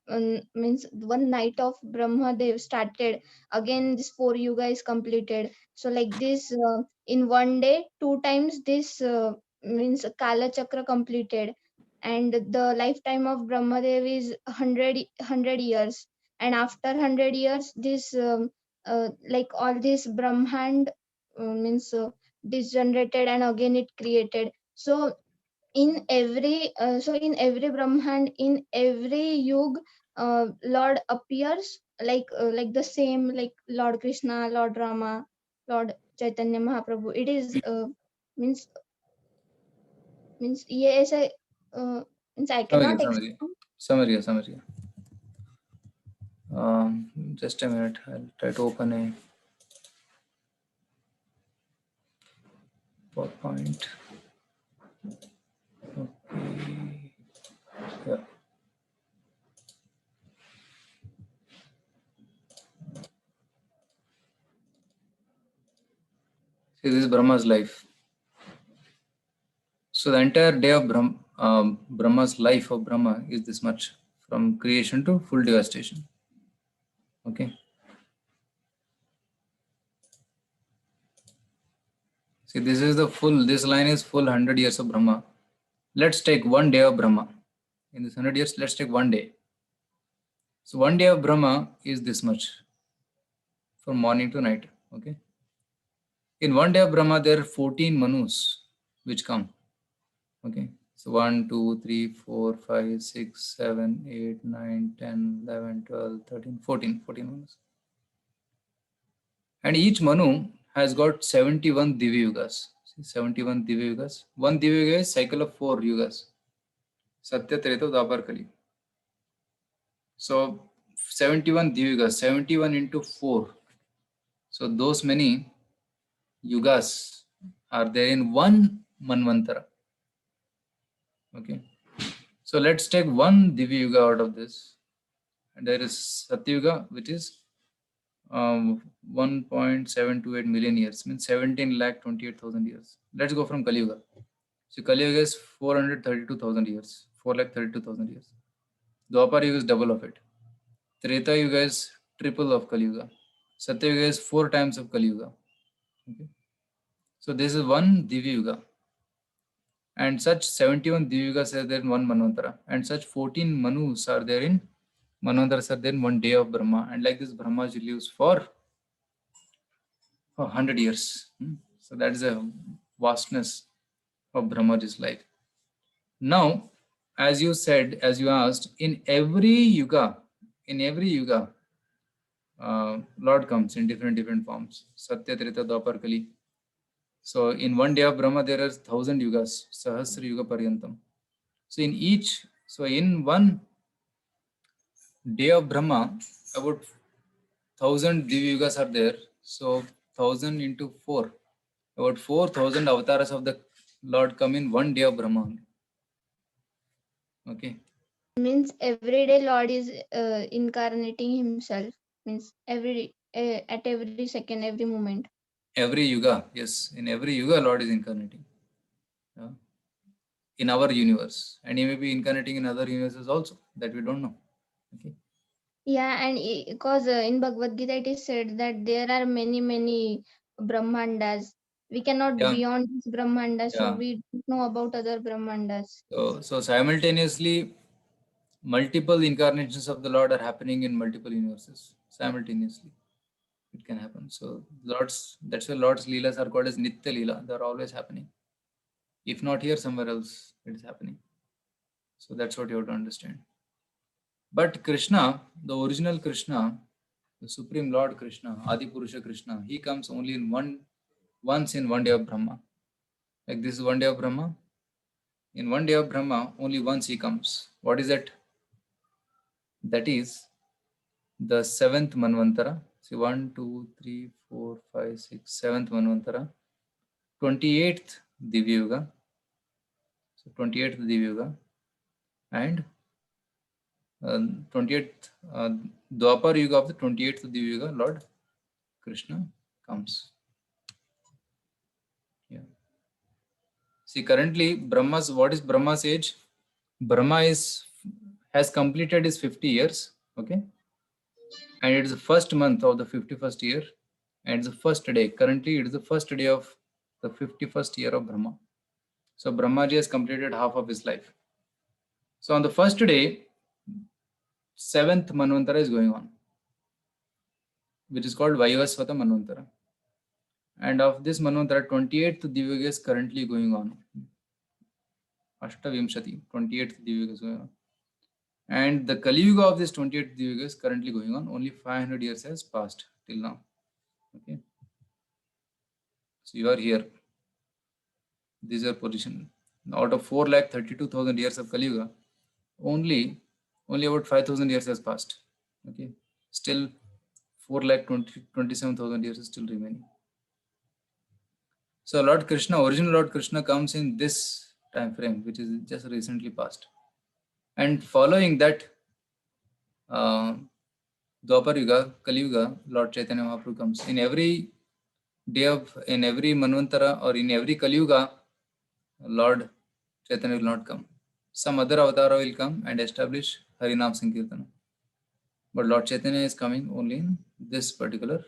means one night of Brahma, they've started again. This 4 yuga is completed. So like this, in one day, 2 times this means Kala Chakra completed, and the lifetime of Brahmadev is 100 years, and after 100 years this like all this Brahmand means degenerated and again it created. So in every Brahmand, in every yug, Lord appears like the same, like Lord Krishna, Lord Rama, Lord Chaitanya Mahaprabhu. It is means ये ऐसा means I cannot explain. Summary. Just a minute. I'll try to open a PowerPoint. Okay. Yeah. See, this is Brahma's life. So the entire day of Brahma's life of Brahma is this much, from creation to full devastation. Okay. See, this line is full 100 years of Brahma. Let's take one day of Brahma. In this 100 years, let's take one day. So one day of Brahma is this much, from morning to night. Okay. In one day of Brahma, there are 14 Manus which come. Okay. So 1, 2, 3, 4, 5, 6, 7, 8, 9, 10, 11, 12, 13, 14 Manus. And each Manu has got 71 Divya Yugas. See, 71 Divya Yugas. One Divya Yuga is cycle of 4 Yugas. Satya, Treta, Dwapar, Kali. So 71 Divya Yugas, 71 into 4. So those many Yugas are there in one Manvantara. Okay. So let's take one Divya Yuga out of this. And there is Satya Yuga, which is 1.728 million years, means 17,28,000 years. Let's go from Kali Yuga. So Kali Yuga is 432,000 years, 432,000 years. Dwapar Yuga is double of it. Treta Yuga is triple of Kali Yuga. Satya Yuga is 4 times of Kali Yuga. Okay. So this is one Divya Yuga. And such 71 Divya Yugas are there in one Manvantara. And such 14 Manus are there in Manvantaras are there in one day of Brahma. And like this, Brahmaji lives for 100 years. So that is the vastness of Brahmaji's life. Now, as you said, as you asked, in every yuga, Lord comes in different forms. Satya, Treta, Dwapar, Kali. So in one day of Brahma, there are 1,000 yugas, Sahasra Yuga Paryantam. So in one day of Brahma, about 1,000 Divya Yugas are there. So 1,000 into 4, about 4,000 avatars of the Lord come in one day of Brahma. Okay. Means every day Lord is incarnating himself. Means at every second, every moment. Every yuga, yes. In every yuga, Lord is incarnating. Yeah. In our universe. And he may be incarnating in other universes also, that we don't know. Okay. Yeah, and because in Bhagavad Gita it is said that there are many Brahmandas. We cannot Yeah. beyond this Brahmanda, so Yeah. we don't know about other Brahmandas. So simultaneously, multiple incarnations of the Lord are happening in multiple universes. Simultaneously. It can happen. So that's why Lord's Leelas are called as Nitya Leela. They're always happening. If not here, somewhere else it is happening. So that's what you have to understand. But Krishna, the original Krishna, the Supreme Lord Krishna, Adi Purusha Krishna, he comes only in once in one day of Brahma. Like this is one day of Brahma. In one day of Brahma, only once he comes. What is that? That is the 7th Manvantara. See 1, 2, 3, 4, 5, 6, 7th Manvantara. 28th Divya Yuga. So 28th Divya Yuga. And 28th Dwapar Yuga of the 28th Divya Yuga, Lord Krishna comes. Yeah. See, currently what is Brahma's age? Brahma has completed his 50 years. Okay. And it is the first month of the 51st year. And it's the first day. Currently, it is the first day of the 51st year of Brahma. So Brahmaji has completed half of his life. So on the first day, 7th Manvantara is going on, which is called Vaivasvata Manvantara. And of this Manvantara, 28th Divya Yuga is currently going on. Ashtavimshati, 28th Divya Yuga is going on. And the Kali Yuga of this 28th Divya Yuga is currently going on. Only 500 years has passed till now. Okay. So you are here. This is your position. Out of 4,32,000 years of Kali Yuga, only about 5,000 years has passed. Okay. Still 4,27,000 years is still remaining. So Lord Krishna, original Lord Krishna comes in this time frame, which is just recently passed. And following that, Dwapar Yuga, Kali Yuga, Lord Chaitanya Mahaprabhu comes. In every Manvantara or in every Kali Yuga, Lord Chaitanya will not come. Some other avatar will come and establish Harinam Sankirtana. But Lord Chaitanya is coming only in this particular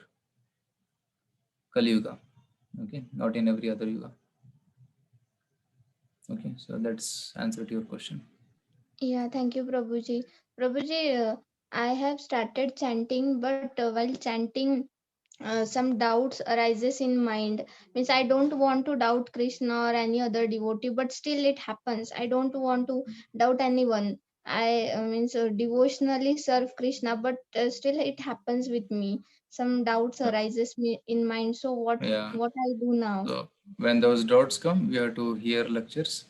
Kali Yuga. Okay, not in every other Yuga. Okay, so that's answer to your question. Yeah, thank you, Prabhuji. Prabhuji, I have started chanting, but while chanting, some doubts arises in mind. Means I don't want to doubt Krishna or any other devotee, but still it happens. I don't want to doubt anyone. I means devotionally serve Krishna, but still it happens with me. Some doubts arises me in mind. So what I do now? So when those doubts come, you have to hear lectures,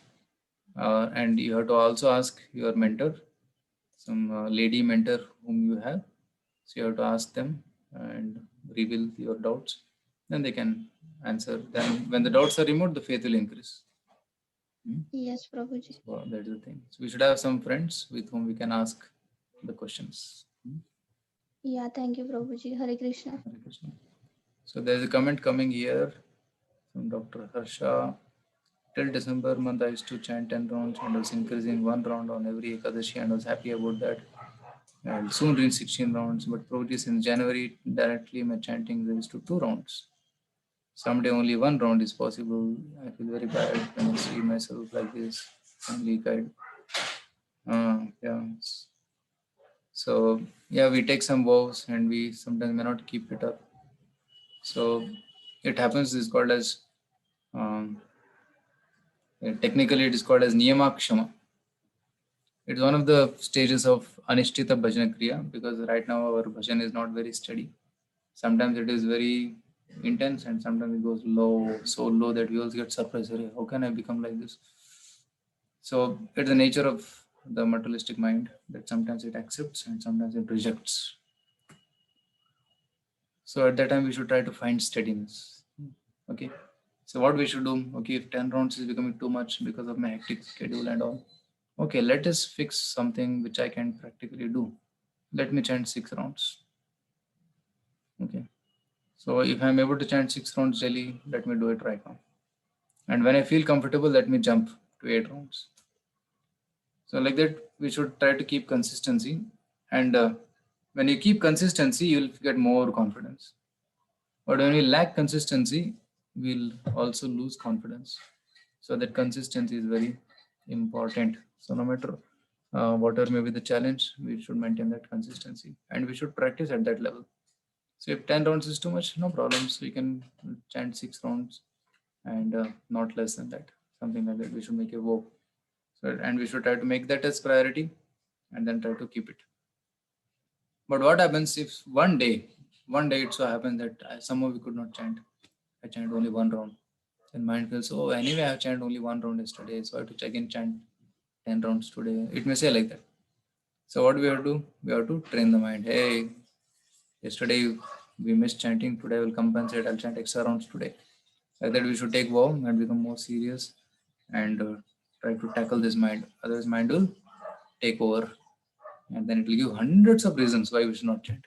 and you have to also ask your mentor, some lady mentor whom you have. So you have to ask them and reveal your doubts. Then they can answer. Then when the doubts are removed, the faith will increase. Yes, Prabhuji. So that is the thing. So we should have some friends with whom we can ask the questions. Yeah, thank you, Prabhuji. Hare Krishna. Hare Krishna. So there is a comment coming here from Dr. Harsha. Till December month, I used to chant 10 rounds and I was increasing 1 round on every Ekadashi and I was happy about that. I'll soon reach 16 rounds, but probably since January, directly my chanting raised to 2 rounds. Someday only 1 round is possible. I feel very bad when I see myself like this. Only guide. Yeah. So yeah, we take some vows and we sometimes may not keep it up. So it happens. Is called as technically it is called as Niyama Kshama. It's one of the stages of Anishtita Bhajana Kriya because right now our bhajan is not very steady. Sometimes it is very intense and sometimes it goes low, so low that we also get surprised. How can I become like this? So it's the nature of the materialistic mind that sometimes it accepts and sometimes it rejects. So at that time we should try to find steadiness. Okay. So what we should do? Okay, if 10 rounds is becoming too much because of my hectic schedule and all. Okay, let us fix something which I can practically do. Let me chant 6 rounds. Okay. So if I'm able to chant 6 rounds daily, let me do it right now. And when I feel comfortable, let me jump to 8 rounds. So like that, we should try to keep consistency. And when you keep consistency, you'll get more confidence. But when we lack consistency, we'll also lose confidence. So that consistency is very important. So no matter whatever may be the challenge, we should maintain that consistency and we should practice at that level. So if 10 rounds is too much, no problem. So you can chant 6 rounds and not less than that. Something like that. We should make a vow. So, and we should try to make that as priority and then try to keep it. But what happens if one day it so happens that somehow we could not chant. I chant only 1 round. Then mind feels, oh, anyway, I have chanted only 1 round yesterday, so I have to again chant 10 rounds today. It may say like that. So what we have to do? We have to train the mind. Hey, yesterday we missed chanting. Today I will compensate. I'll chant extra rounds today. Like that, we should take vow and become more serious and try to tackle this mind. Otherwise, mind will take over, and then it will give hundreds of reasons why we should not chant.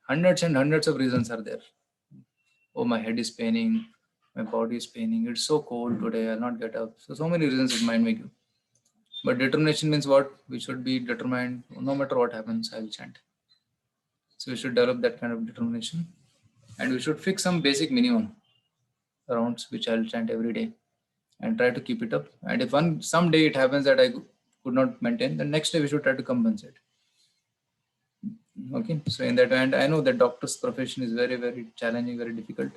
Hundreds and hundreds of reasons are there. Oh, my head is paining. My body is paining. It's so cold today. I'll not get up. So many reasons it mind may give. But determination means what? We should be determined. No matter what happens, I'll chant. So we should develop that kind of determination, and we should fix some basic minimum rounds which I'll chant every day, and try to keep it up. And if someday it happens that I could not maintain, then next day we should try to compensate. Okay. So in that, and I know that doctor's profession is very, very challenging, very difficult.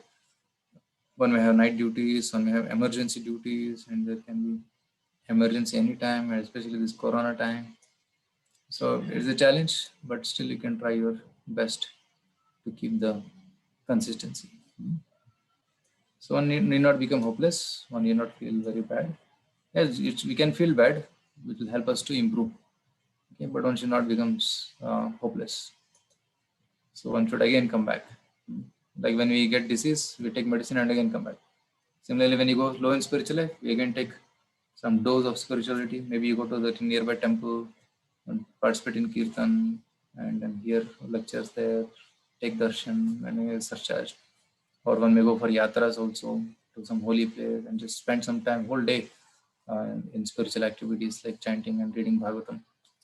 One may have night duties, one may have emergency duties, and there can be emergency anytime, especially this corona time. So it's a challenge, but still you can try your best to keep the consistency. So one need not become hopeless, one need not feel very bad. Yes, we can feel bad, which will help us to improve. Okay, but one should not become hopeless. So one should again come back. Like when we get disease, we take medicine and again come back. Similarly, when you go low in spiritual life, we again take some dose of spirituality. Maybe you go to the nearby temple and participate in kirtan and then hear lectures there, take darshan and you surcharge. Or one may go for yatras also to some holy place and just spend some time, whole day in spiritual activities like chanting and reading Bhagavatam.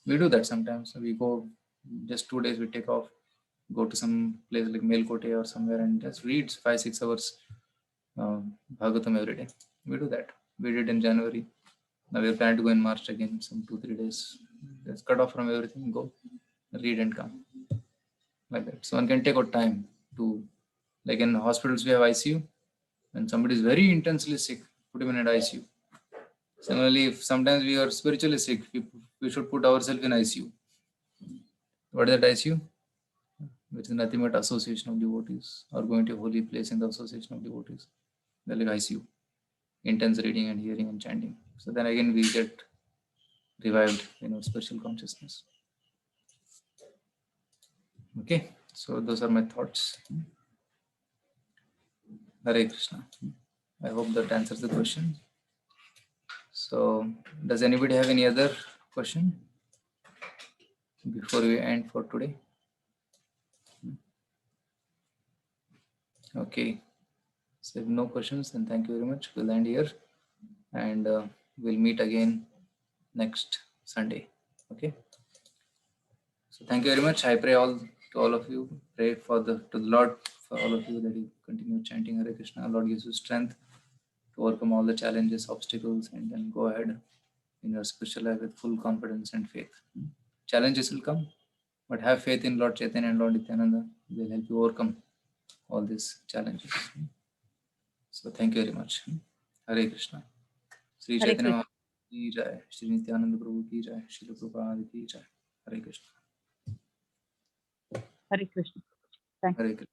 We do that sometimes. We go just 2 days, we take off, go to some place like Melkote or somewhere and just read 5-6 hours Bhagavatam every day. We do that. We did in January. Now we're planning to go in March again, some 2-3 days. Just cut off from everything, go, read and come. Like that. So one can take out time to, like in hospitals, we have ICU. When somebody is very intensely sick, put him in an ICU. Similarly, if sometimes we are spiritually sick, we should put ourselves in ICU. What is that ICU? Which is nothing but association of devotees or going to a holy place in the association of devotees. They're like ICU. Intense reading and hearing and chanting. So then again we get revived in our spiritual consciousness. Okay, so those are my thoughts. Hare Krishna. I hope that answers the question. So does anybody have any other question before we end for today? Okay. So if no questions, then thank you very much. We'll end here, and we'll meet again next Sunday. Okay. So thank you very much. I pray to all of you. Pray to the Lord for all of you that you continue chanting Hare Krishna. Lord gives you strength to overcome all the challenges, obstacles, and then go ahead in your spiritual life with full confidence and faith. Challenges will come, but have faith in Lord Chaitanya and Lord Nityananda. They'll help you overcome all these challenges. So thank you very much. Hare Krishna. Sri Hare Chaitanya Krishna. Mahaprabhu ki jai. Sri Nityananda Prabhu ki jai. Srila Prabhupada ki jai. Hare Krishna. Hare Krishna. Thank you. Hare Krishna.